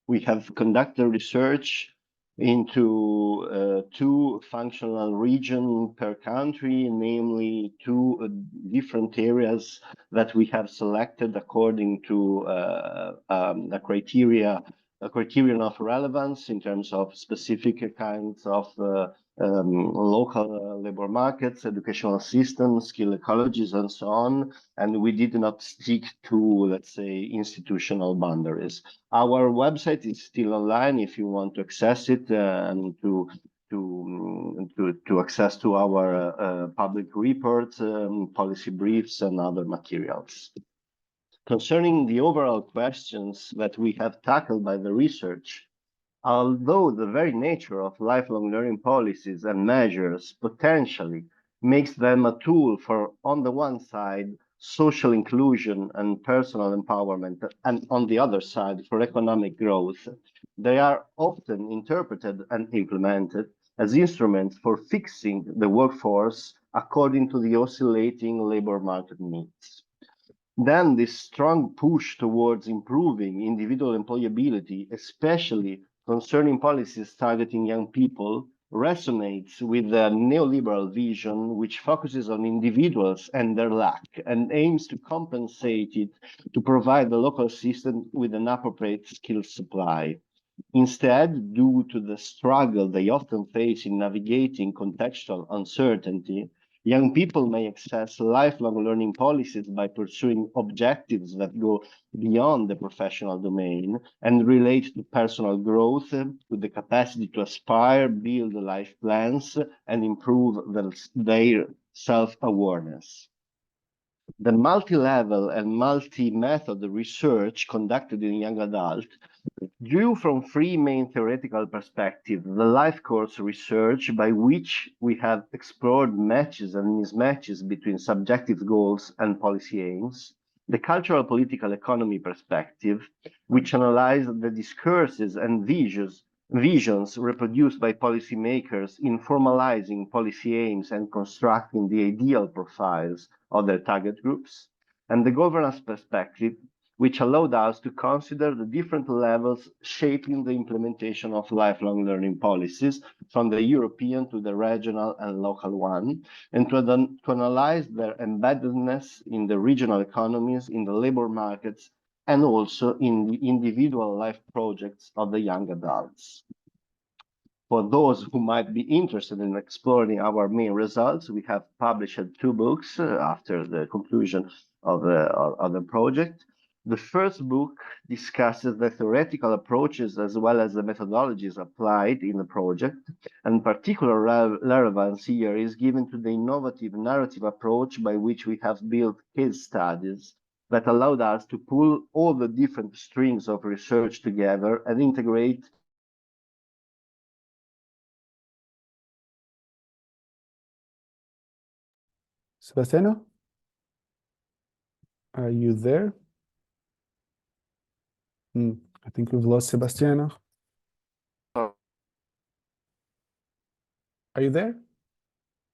We have conducted research into 2 functional regions per country, namely 2 different areas that we have selected according to a criterion of relevance in terms of specific kinds of local labor markets, educational systems, skill ecologies, and so on. And we did not stick to, let's say, institutional boundaries. Our website is still online if you want to access it and to access to our public reports, policy briefs, and other materials. Concerning the overall questions that we have tackled by the research, although the very nature of lifelong learning policies and measures potentially makes them a tool for, on the one side, social inclusion and personal empowerment, and on the other side, for economic growth, they are often interpreted and implemented as instruments for fixing the workforce according to the oscillating labor market needs. Then this strong push towards improving individual employability, especially concerning policies targeting young people, resonates with the neoliberal vision, which focuses on individuals and their lack and aims to compensate it to provide the local system with an appropriate skill supply. Instead, due to the struggle they often face in navigating contextual uncertainty, young people may access lifelong learning policies by pursuing objectives that go beyond the professional domain and relate to personal growth, to the capacity to aspire, build life plans, and improve their self-awareness. The multi-level and multi-method research conducted in young adult drew from 3 main theoretical perspectives: the life course research, by which we have explored matches and mismatches between subjective goals and policy aims; the cultural political economy perspective, which analyzed the discourses and visions reproduced by policymakers in formalizing policy aims and constructing the ideal profiles of their target groups; and the governance perspective, which allowed us to consider the different levels shaping the implementation of lifelong learning policies, from the European to the regional and local one, and to analyze their embeddedness in the regional economies, in the labor markets, and also in the individual life projects of the young adults. For those who might be interested in exploring our main results, we have published 2 books after the conclusion of the project. The first book discusses the theoretical approaches as well as the methodologies applied in the project, and particular relevance here is given to the innovative narrative approach by which we have built case studies that allowed us to pull all the different strings of research together and integrate Sebastiano, are you there? I think we've lost Sebastiano. Are you there?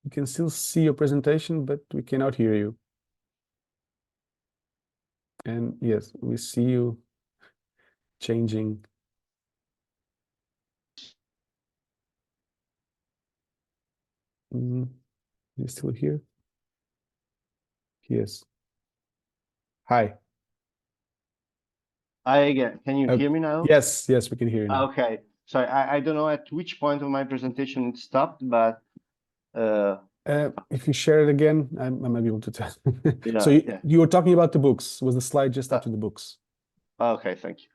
We can still see your presentation, but we cannot hear you. And yes, we see you changing. You still here? Yes. Hi. Hi again. Can you hear me now? Yes, we can hear you now. Okay. Sorry, I don't know at which point of my presentation it stopped, but if you share it again, I might be able to tell. Yeah, So yeah. you were talking about the books. Was the slide just after the books? Okay, thank you.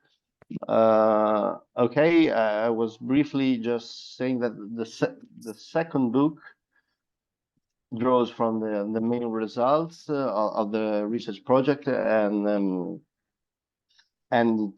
Okay, I was briefly just saying that the second book draws from the main results of the research project and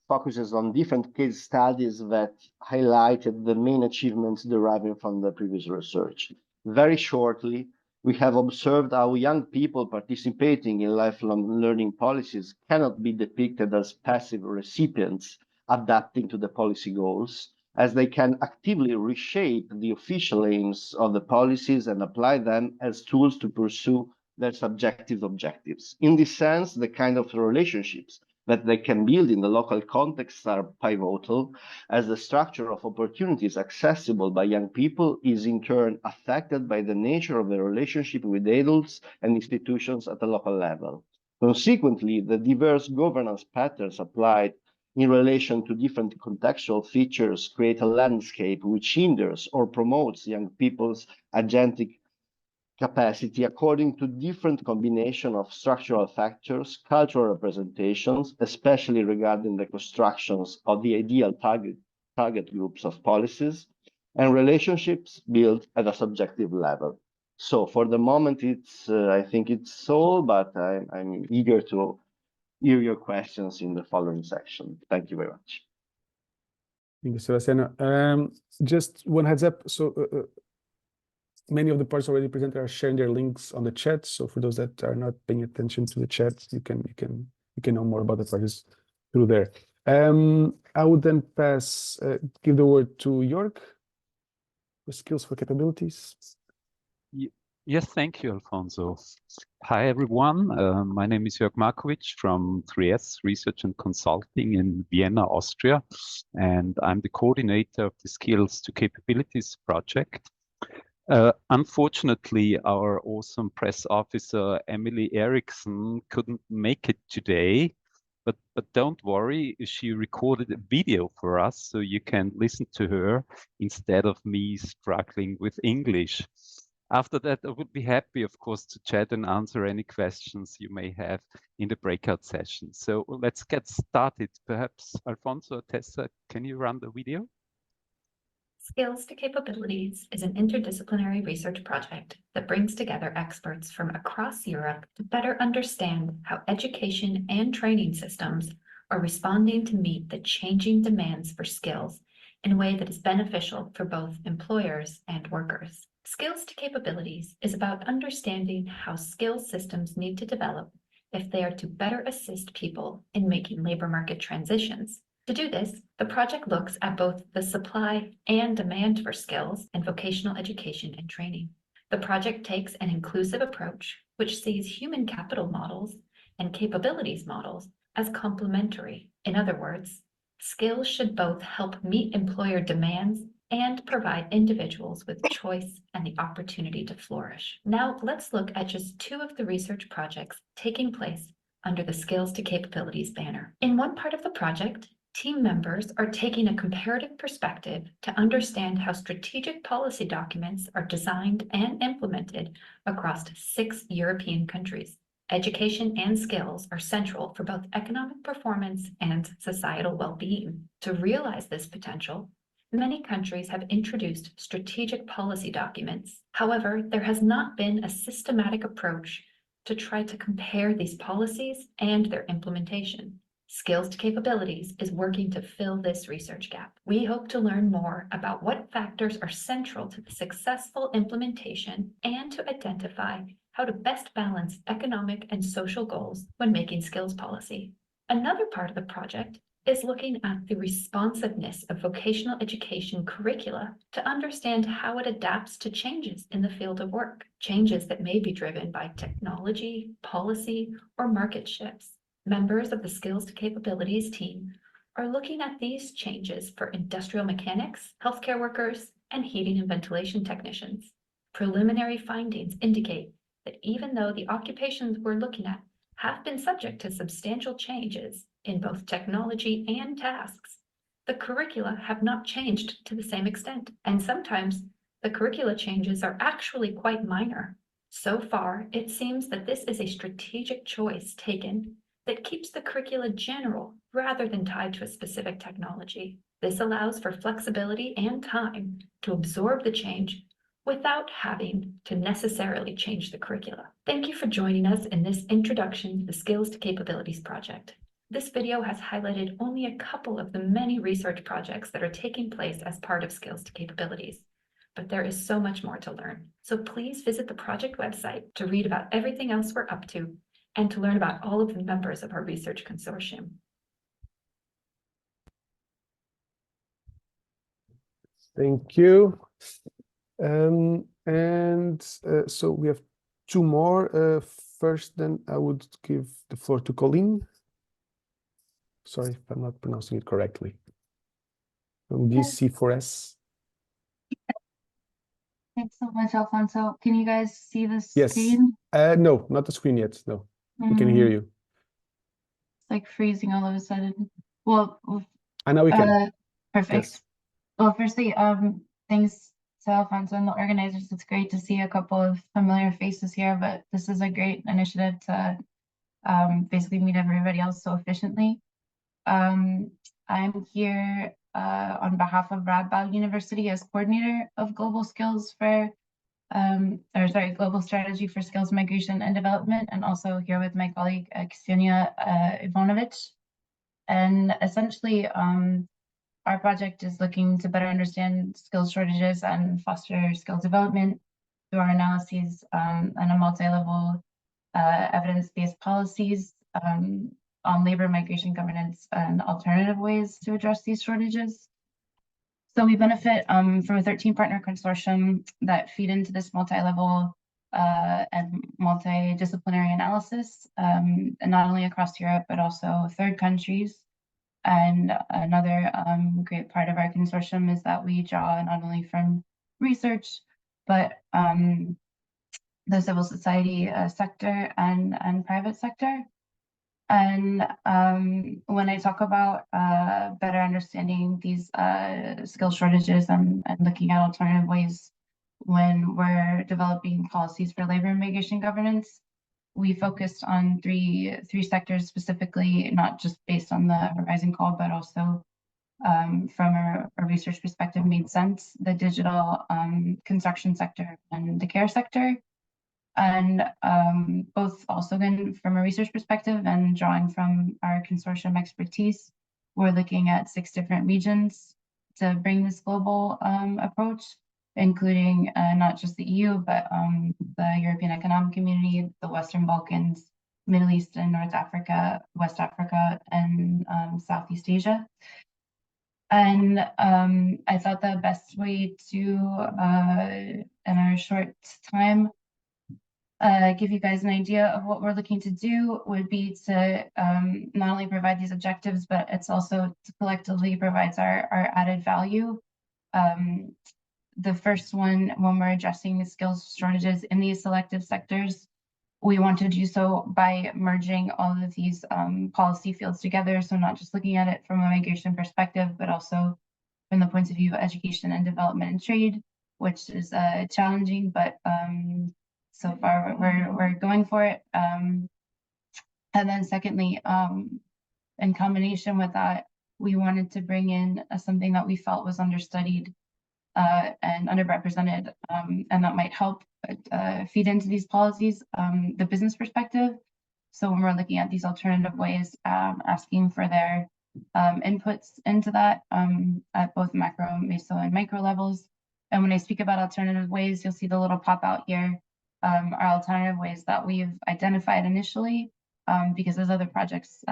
focuses on different case studies that highlighted the main achievements deriving from the previous research. Very shortly, we have observed how young people participating in lifelong learning policies cannot be depicted as passive recipients adapting to the policy goals, as they can actively reshape the official aims of the policies and apply them as tools to pursue their subjective objectives. In this sense, the kind of relationships that they can build in the local context are pivotal, as the structure of opportunities accessible by young people is in turn affected by the nature of the relationship with adults and institutions at the local level. Consequently, the diverse governance patterns applied in relation to different contextual features create a landscape which hinders or promotes young people's agentic capacity according to different combination of structural factors, cultural representations, especially regarding the constructions of the ideal target groups of policies, and relationships built at a subjective level. So for the moment, I think it's all, but I'm eager to hear your questions in the following section. Thank you very much. Thank you, Sebastiano. Just one heads up. So many of the parts already presented are sharing their links on the chat. So for those that are not paying attention to the chat, you can know more about the projects through there. I would then give the word to Jörg for skills for capabilities. Yes, thank you, Alfonso. Hi, everyone. My name is Jörg Markovic from 3S Research and Consulting in Vienna, Austria, and I'm the coordinator of the Skills to Capabilities project. Unfortunately, our awesome press officer, Emily Eriksson, couldn't make it today, but don't worry, she recorded a video for us, so you can listen to her instead of me struggling with English. After that, I would be happy, of course, to chat and answer any questions you may have in the breakout session. So let's get started. Perhaps Alfonso or Tessa, can you run the video? Skills to Capabilities is an interdisciplinary research project that brings together experts from across Europe to better understand how education and training systems are responding to meet the changing demands for skills in a way that is beneficial for both employers and workers. Skills to Capabilities is about understanding how skills systems need to develop if they are to better assist people in making labor market transitions. To do this, the project looks at both the supply and demand for skills in vocational education and training. The project takes an inclusive approach, which sees human capital models and capabilities models as complementary. In other words, skills should both help meet employer demands and provide individuals with choice and the opportunity to flourish. Now, let's look at just two of the research projects taking place under the Skills to Capabilities banner. In one part of the project, team members are taking a comparative perspective to understand how strategic policy documents are designed and implemented across 6 European countries. Education and skills are central for both economic performance and societal well-being. To realize this potential, many countries have introduced strategic policy documents. However, there has not been a systematic approach to try to compare these policies and their implementation. Skills to Capabilities is working to fill this research gap. We hope to learn more about what factors are central to the successful implementation and to identify how to best balance economic and social goals when making skills policy. Another part of the project is looking at the responsiveness of vocational education curricula to understand how it adapts to changes in the field of work, changes that may be driven by technology, policy, or market shifts. Members of the Skills to Capabilities team are looking at these changes for industrial mechanics, healthcare workers, and heating and ventilation technicians. Preliminary findings indicate that even though the occupations we're looking at have been subject to substantial changes in both technology and tasks, the curricula have not changed to the same extent, and sometimes the curricula changes are actually quite minor. So far, it seems that this is a strategic choice taken that keeps the curricula general rather than tied to a specific technology. This allows for flexibility and time to absorb the change without having to necessarily change the curricula. Thank you for joining us in this introduction to the Skills to Capabilities project. This video has highlighted only a couple of the many research projects that are taking place as part of Skills to Capabilities, but there is so much more to learn. So please visit the project website to read about everything else we're up to and to learn about all of the members of our research consortium. Thank you. So we have two more. First, then I would give the floor to Colleen. Sorry if I'm not pronouncing it correctly. From DC4S. Thanks so much, Alfonso. Can you guys see the Yes. screen? No, not the screen yet. No, we can hear you. It's like freezing all of a sudden. Well, I know we can. Perfect. Yes. Well, firstly, thanks to Alfonso and the organizers. It's great to see a couple of familiar faces here, but this is a great initiative to basically meet everybody else so efficiently. I'm here on behalf of Radboud University as coordinator of global skills for, global strategy for skills migration and development, and also here with my colleague Ksenia Ivanovic. And essentially, our project is looking to better understand skills shortages and foster skills development through our analyses and a multi-level evidence-based policies on labor migration governance and alternative ways to address these shortages. So we benefit from a 13-partner consortium that feed into this multi-level and multidisciplinary analysis, and not only across Europe, but also third countries. And another great part of our consortium is that we draw not only from research, but the civil society sector and private sector. And when I talk about better understanding these skill shortages and looking at alternative ways when we're developing policies for labor and migration governance, we focused on three sectors specifically, not just based on the Horizon call, but also from a research perspective made sense: the digital construction sector and the care sector. And both also then from a research perspective and drawing from our consortium expertise, we're looking at 6 different regions to bring this global approach, including not just the EU, but the European Economic Community, the Western Balkans, Middle East and North Africa, West Africa, and Southeast Asia. And I thought the best way to, in our short time, give you guys an idea of what we're looking to do would be to not only provide these objectives, but it's also to collectively provides our added value. The first one, when we're addressing the skills shortages in these selective sectors, we want to do so by merging all of these policy fields together. So not just looking at it from a migration perspective, but also from the points of view of education and development and trade, which is challenging, but so far we're going for it. And then secondly, in combination with that, we wanted to bring in something that we felt was understudied and underrepresented, and that might help feed into these policies, the business perspective. So when we're looking at these alternative ways, asking for their inputs into that at both macro, meso, and micro levels. And when I speak about alternative ways, you'll see the little pop out here are alternative ways that we've identified initially, because there's other projects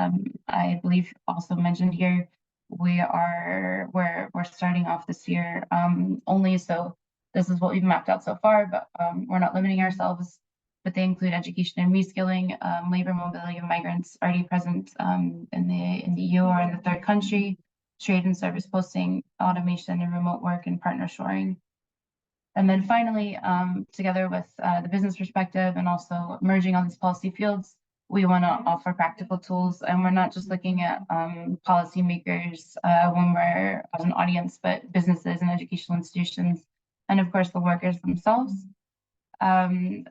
I believe also mentioned here. We're starting off this year only, so this is what we've mapped out so far, but we're not limiting ourselves. But they include education and reskilling, labor mobility of migrants already present in the EU or in the third country, trade and service posting, automation and remote work, and partner shoring. And then finally, together with the business perspective and also merging all these policy fields, we want to offer practical tools. And we're not just looking at policymakers when we're as an audience, but businesses and educational institutions, and of course the workers themselves. I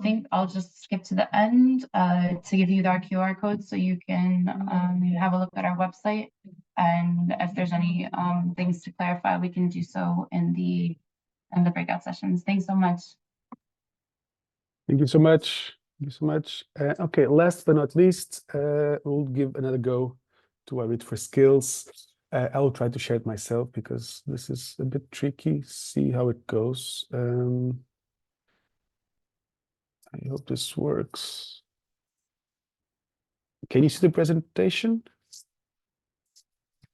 think I'll just skip to the end to give you our QR code so you can have a look at our website. And if there's any things to clarify, we can do so in the breakout sessions. Thanks so much. Thank you so much. Thank you so much. Okay, last but not least, we'll give another go to our Read for Skills. I will try to share it myself because this is a bit tricky. See how it goes. I hope this works. Can you see the presentation?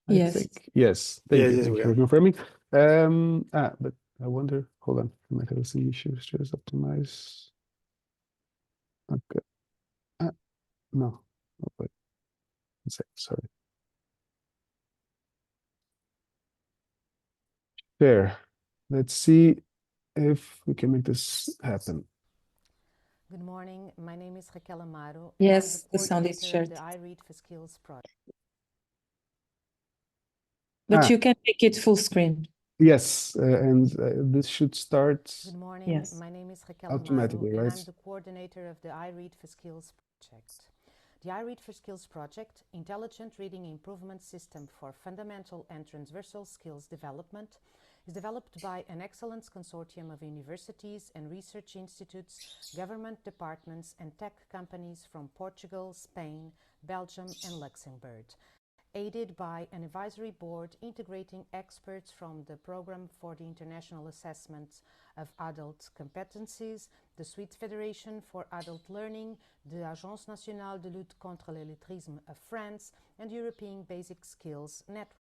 Yes. think. Yes. Thank you. Yes, Thank we you for are. confirming. But I wonder, hold on, I might have some issues. Just optimize. Okay. No. Oh, wait. One sec, sorry. There. Let's see if we can make this happen. Good morning. My name is Raquel Amaro. Yes, I'm the sound is coordinator of shared. the I Read for Skills project. But you can make it full screen. Yes, and this should start Good morning. Yes. My name is Raquel automatically, Amaro, and right? I'm the coordinator of the I Read for Skills project. The I Read for Skills project, Intelligent Reading Improvement System for Fundamental and Transversal Skills Development, is developed by an excellence consortium of universities and research institutes, government departments, and tech companies from Portugal, Spain, Belgium, and Luxembourg, aided by an advisory board integrating experts from the Program for the International Assessment of Adult Competencies, the Swiss Federation for Adult Learning, the Agence Nationale de Lutte contre l'Illettrisme of France, and European Basic Skills Network.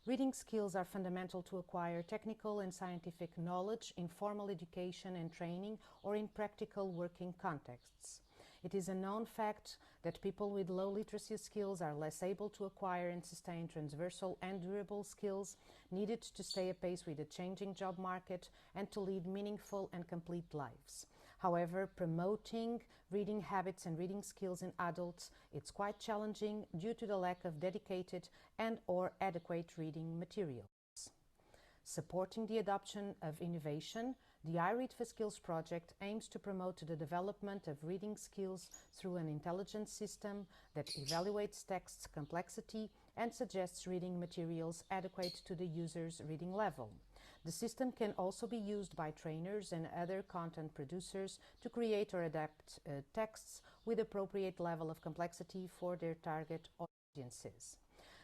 Reading skills are fundamental to acquire technical and scientific knowledge in formal education and training or in practical working contexts. It is a known fact that people with low literacy skills are less able to acquire and sustain transversal and durable skills needed to stay apace with the changing job market and to lead meaningful and complete lives. However, promoting reading habits and reading skills in adults, it's quite challenging due to the lack of dedicated and/or adequate reading materials. Supporting the adoption of innovation, the I Read for Skills project aims to promote the development of reading skills through an intelligent system that evaluates text complexity and suggests reading materials adequate to the user's reading level. The system can also be used by trainers and other content producers to create or adapt texts with appropriate level of complexity for their target audiences.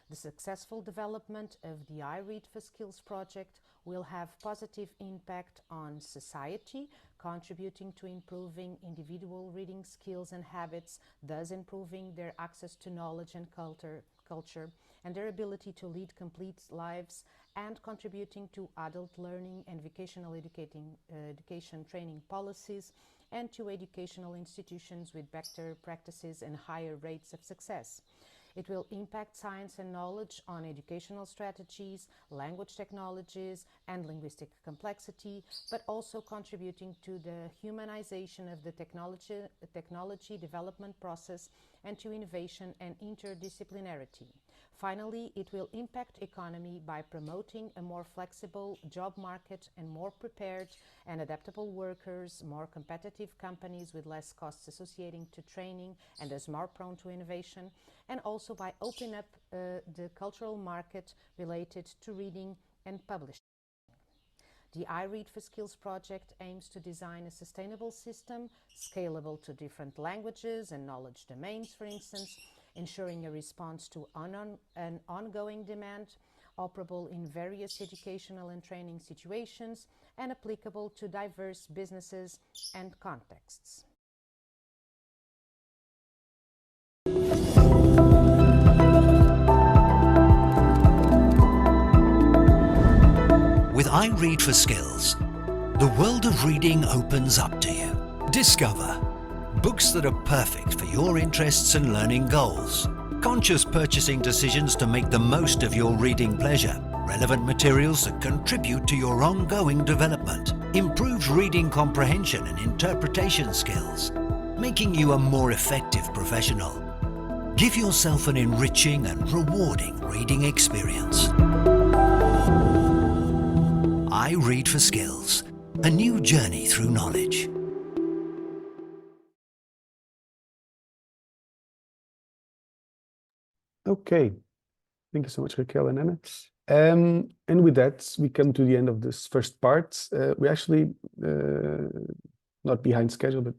The successful development of the I Read for Skills project will have positive impact on society, contributing to improving individual reading skills and habits, thus improving their access to knowledge and culture, and their ability to lead complete lives, and contributing to adult learning and vocational education training policies, and to educational institutions with better practices and higher rates of success. It will impact science and knowledge on educational strategies, language technologies, and linguistic complexity, but also contributing to the humanization of the technology development process and to innovation and interdisciplinarity. Finally, it will impact economy by promoting a more flexible job market and more prepared and adaptable workers, more competitive companies with less costs associating to training and thus more prone to innovation, and also by opening up the cultural market related to reading and publishing. The I Read for Skills project aims to design a sustainable system, scalable to different languages and knowledge domains, for instance, ensuring a response to an ongoing demand, operable in various educational and training situations, and applicable to diverse businesses and contexts. With I Read for Skills, the world of reading opens up to you. Discover books that are perfect for your interests and learning goals. Conscious purchasing decisions to make the most of your reading pleasure. Relevant materials that contribute to your ongoing development. Improved reading comprehension and interpretation skills, making you a more effective professional. Give yourself an enriching and rewarding reading experience. I Read for Skills, a new journey through knowledge. Okay, thank you so much, Raquel and Anna. And with that, we come to the end of this first part. We actually, not behind schedule, but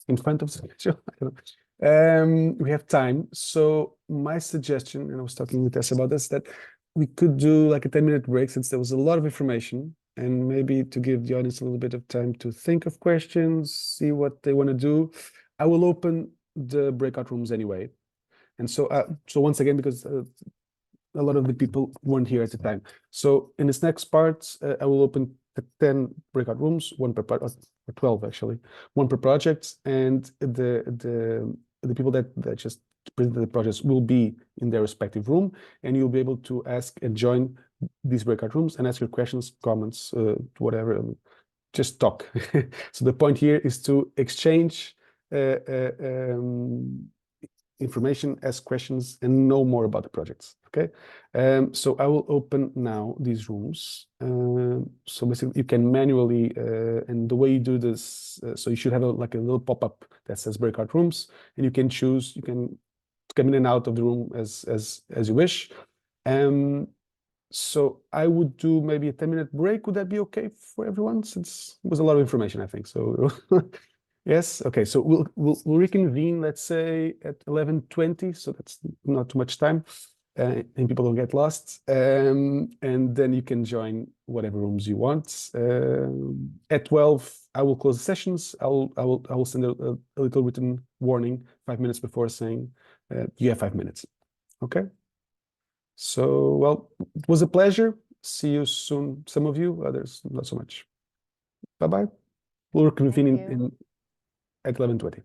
in front of schedule. I don't know. We have time. So my suggestion, and I was talking with Tess about this, that we could do like a 10-minute break since there was a lot of information, and maybe to give the audience a little bit of time to think of questions, see what they want to do. I will open the breakout rooms anyway. And so, so once again, because a lot of the people weren't here at the time. So in this next part, I will open 10 breakout rooms, one per or 12 actually, one per project, and the people that just presented the projects will be in their respective room, and you'll be able to ask and join these breakout rooms and ask your questions, comments, whatever. Just talk. So the point here is to exchange information, ask questions, and know more about the projects. Okay, so I will open now these rooms. So basically, you can manually, and the way you do this, so you should have like a little pop-up that says breakout rooms, and you can choose. You can come in and out of the room as you wish. So I would do maybe a 10-minute break. Would that be okay for everyone? Since it was a lot of information, I think. So yes, okay. So we'll reconvene, let's say at 11:20. So that's not too much time, and people don't get lost. And then you can join whatever rooms you want. At 12, I will close the sessions. I will send a little written warning 5 minutes before saying you have 5 minutes. Okay. So, well, it was a pleasure. See you soon. Some of you, others, not so much. Bye-bye. We'll reconvene at 11:20.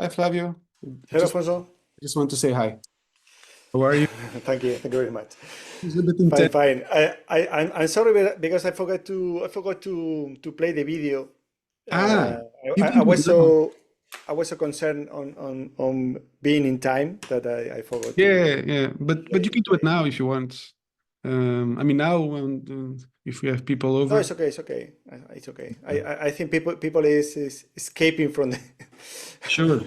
Hi, Flavio. Hello, Alfonso. I just want to say hi. How are you? Thank you very much. It's a bit intense. Fine. I'm sorry because I forgot to play the video. I was so concerned on being in time that I forgot. Yeah. But you can do it now if you want. I mean, now if we have people over. No, it's okay. It's okay. I think people is escaping from the. Sure.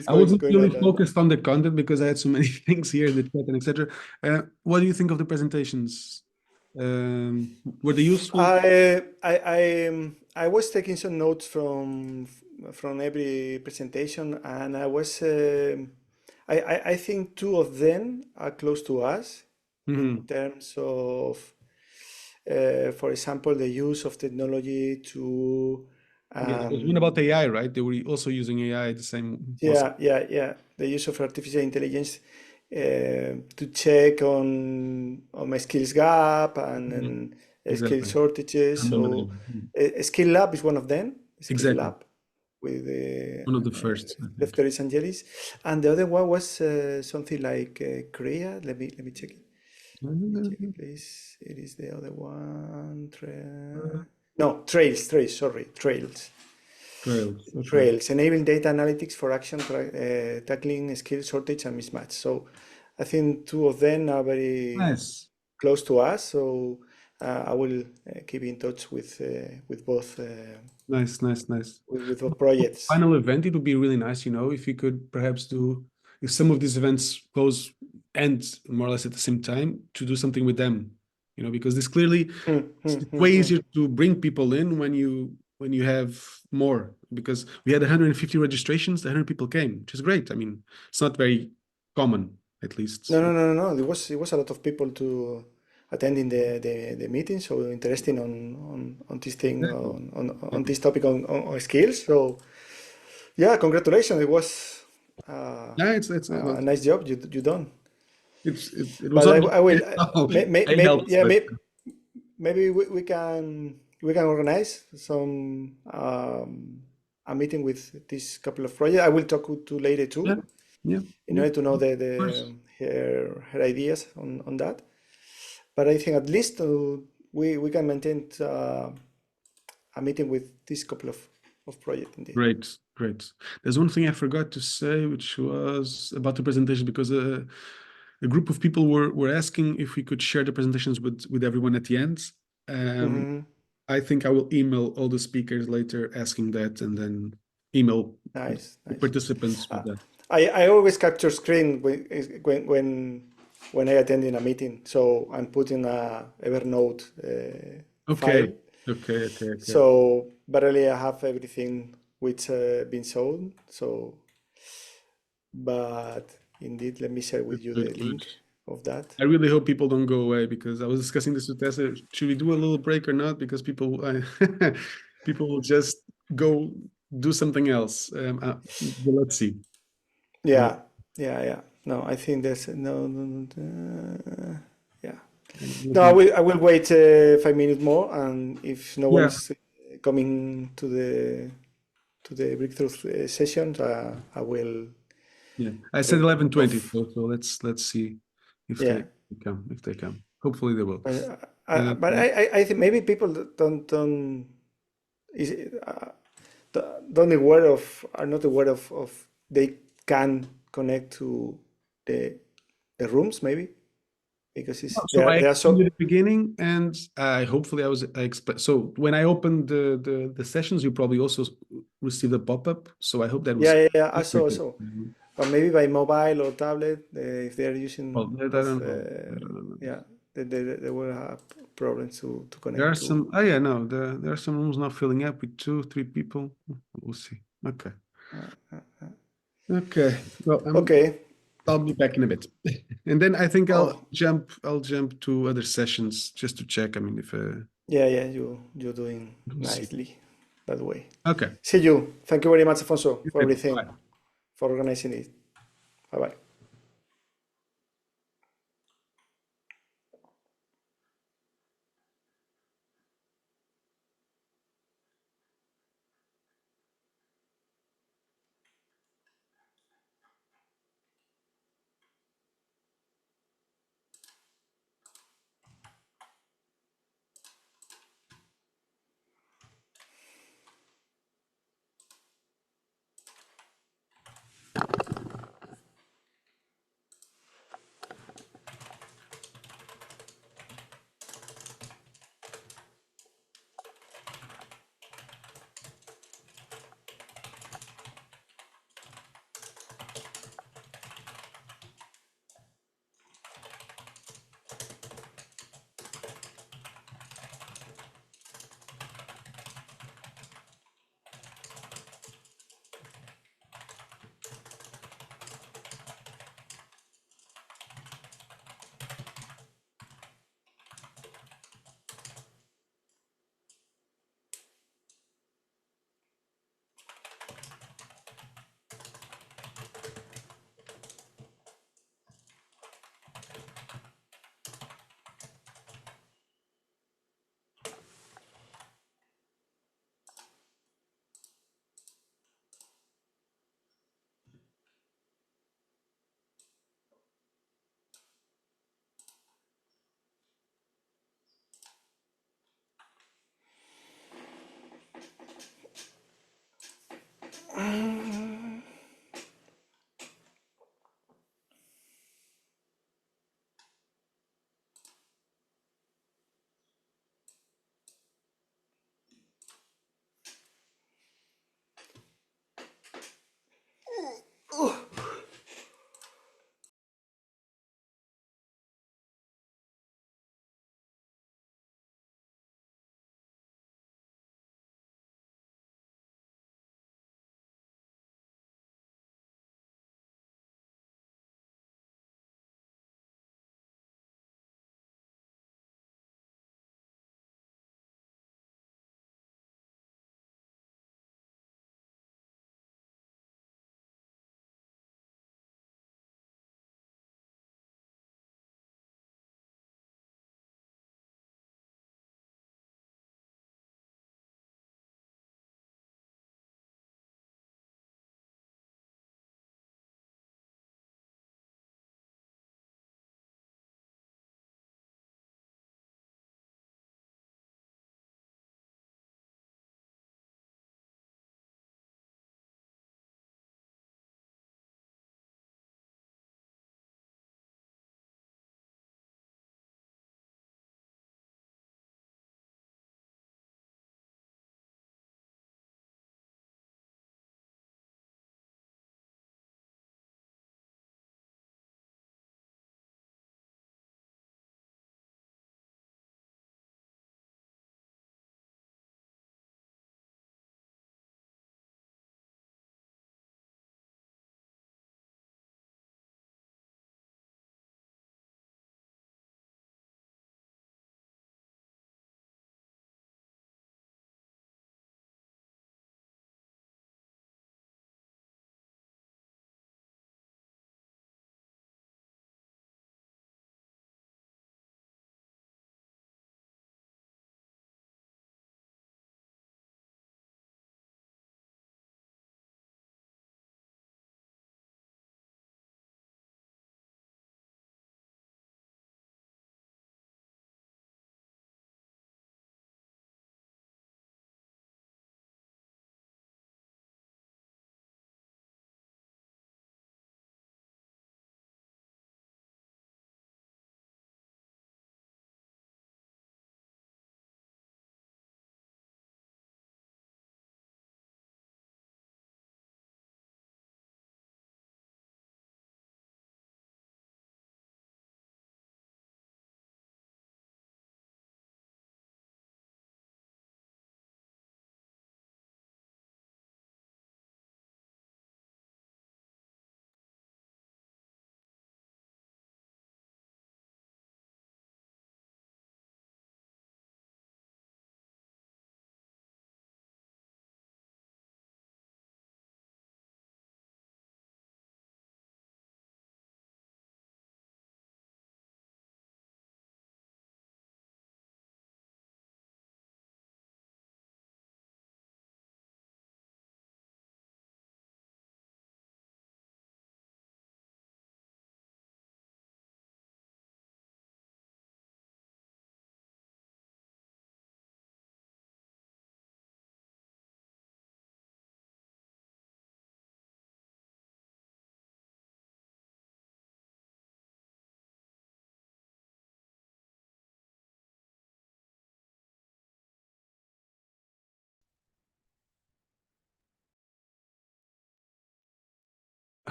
I wasn't really focused on the content because I had so many things here in the chat and etc. What do you think of the presentations? Were they useful? I was taking some notes from every presentation, and I was I think two of them are close to us in terms of, for example, the use of technology to. Yeah, there's one about AI, right? They were also using AI at the same. Yeah. The use of artificial intelligence to check on my skills gap and skill shortages. So a skill lab is one of them. Skill lab with one of the first. Lefteris Angelis, and the other one was something like Korea. Let me check it. Check it, please. It is the other one. No, Trails. Sorry, Trails. Trails, enabling data analytics for action, tackling skill shortage and mismatch. So I think two of them are very close to us. So I will keep in touch with both. Nice. With both projects. Final event, it would be really nice, if you could perhaps if some of these events end more or less at the same time, to do something with them, because this clearly it's way easier to bring people in when you have more, because we had 150 registrations, 100 people came, which is great. I mean, it's not very common, at least. No. It was a lot of people to attending the meeting, so interesting on this thing, on this topic on skills. So yeah, congratulations. It was it's a nice job you done. It was. I will. Maybe we can organize some a meeting with this couple of projects. I will talk to later too. Yeah. In order to know her ideas on that. But I think at least we can maintain a meeting with this couple of projects indeed. Great. There's one thing I forgot to say, which was about the presentation, because a group of people were asking if we could share the presentations with everyone at the end. I think I will email all the speakers later asking that, and then email the participants with that. I always capture screen when I attend in a meeting, so I'm putting a Evernote file. Okay. So barely I have everything which been shown. So, but indeed, let me share with you the link of that. I really hope people don't go away, because I was discussing this with Tessa. Should we do a little break or not? Because people people will just go do something else. Let's see. Yeah. No, I think there's no. Yeah. No, I will wait 5 minutes more, and if no one is coming to the breakthrough sessions, I will. Yeah, I said 11:20, so let's see if they come. If they come, hopefully they will. But I think maybe people don't are not aware of they can connect to the rooms, maybe, because it's So I explained at the beginning, and hopefully I explained. So when I opened the sessions, you probably also received a pop-up. So I hope that was I saw. Or maybe by mobile or tablet, if they are using. Well, I don't know. Yeah, they will have problems to connect. There are some. Oh yeah, no. There are some rooms now filling up with 2-3 people. We'll see. Okay. Okay. Well. I'll be back in a bit, and then I think I'll jump to other sessions just to check. I mean, if you're doing nicely that way. Okay. See you. Thank you very much, Afonso, for everything, for organizing it. Bye-bye.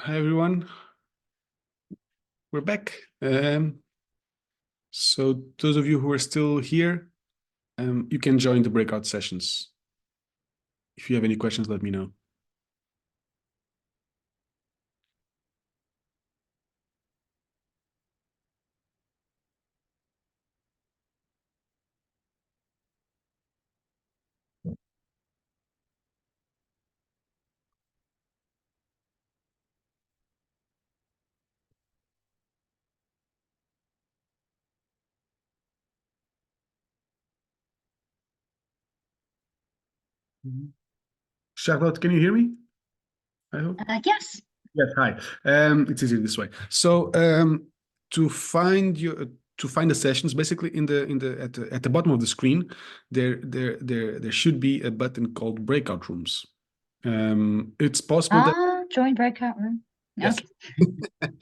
Hi everyone. We're back. So those of you who are still here, you can join the breakout sessions. If you have any questions, let me know. Charlotte, can you hear me? I hope. Yes. Yes, hi. It's easier this way. So to find the sessions, basically at the bottom of the screen, there should be a button called breakout rooms. It's possible that Join breakout room. yes.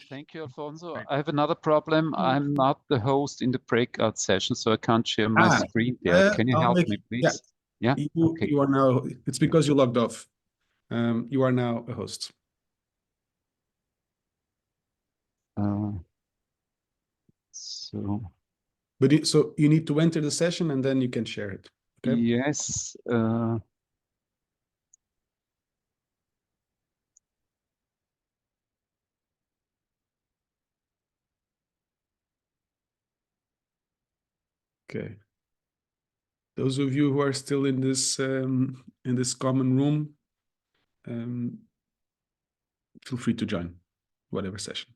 Thank you, Alfonso. I have another problem. I'm not the host in the breakout session, so I can't share my screen there. Can you help me, please? Yeah. Okay. You are now. It's because you logged off. You are now a host. So you need to enter the session and then you can share it. Okay. Yes. Okay. Those of you who are still in this common room, feel free to join whatever session.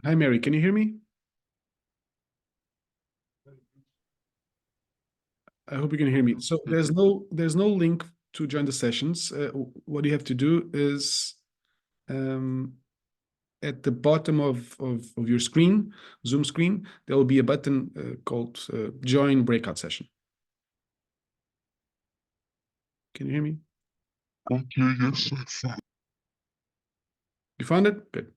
Hi, Mary. Can you hear me? I hope you can hear me. So there's no link to join the sessions. What you have to do is at the bottom of your screen, Zoom screen, there will be a button called Join Breakout Session. Can you hear me? Okay, yes, I found. You found it? Good.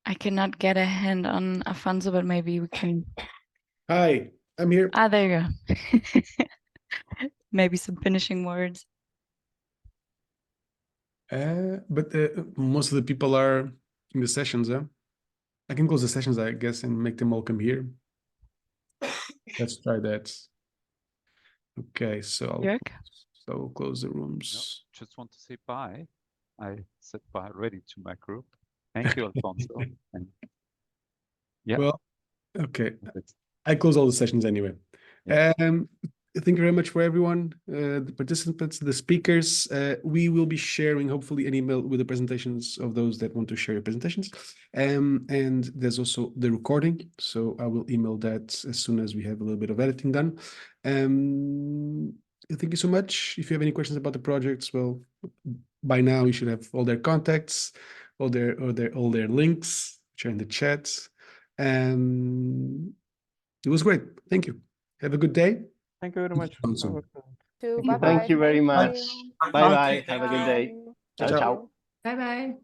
I cannot get a hand on Afonso, but maybe we can. Hi, I'm here. Ah, there you go. Maybe some finishing words. But most of the people are in the sessions, huh? I can close the sessions, I guess, and make them all come here. Let's try that. Okay, so I'll close the rooms. No, just want to say bye. I said bye already to my group. Thank you, Alfonso. And yeah. Well, okay. I close all the sessions anyway. Thank you very much for everyone, the participants, the speakers. We will be sharing, hopefully, an email with the presentations of those that want to share your presentations. And there's also the recording. So I will email that as soon as we have a little bit of editing done. Thank you so much. If you have any questions about the projects, well, by now you should have all their contacts, all their links, which are in the chat. It was great. Thank you. Have a good day. Thank you very much. Thank you very much. Bye bye. Have a good day. Ciao, ciao. Bye bye.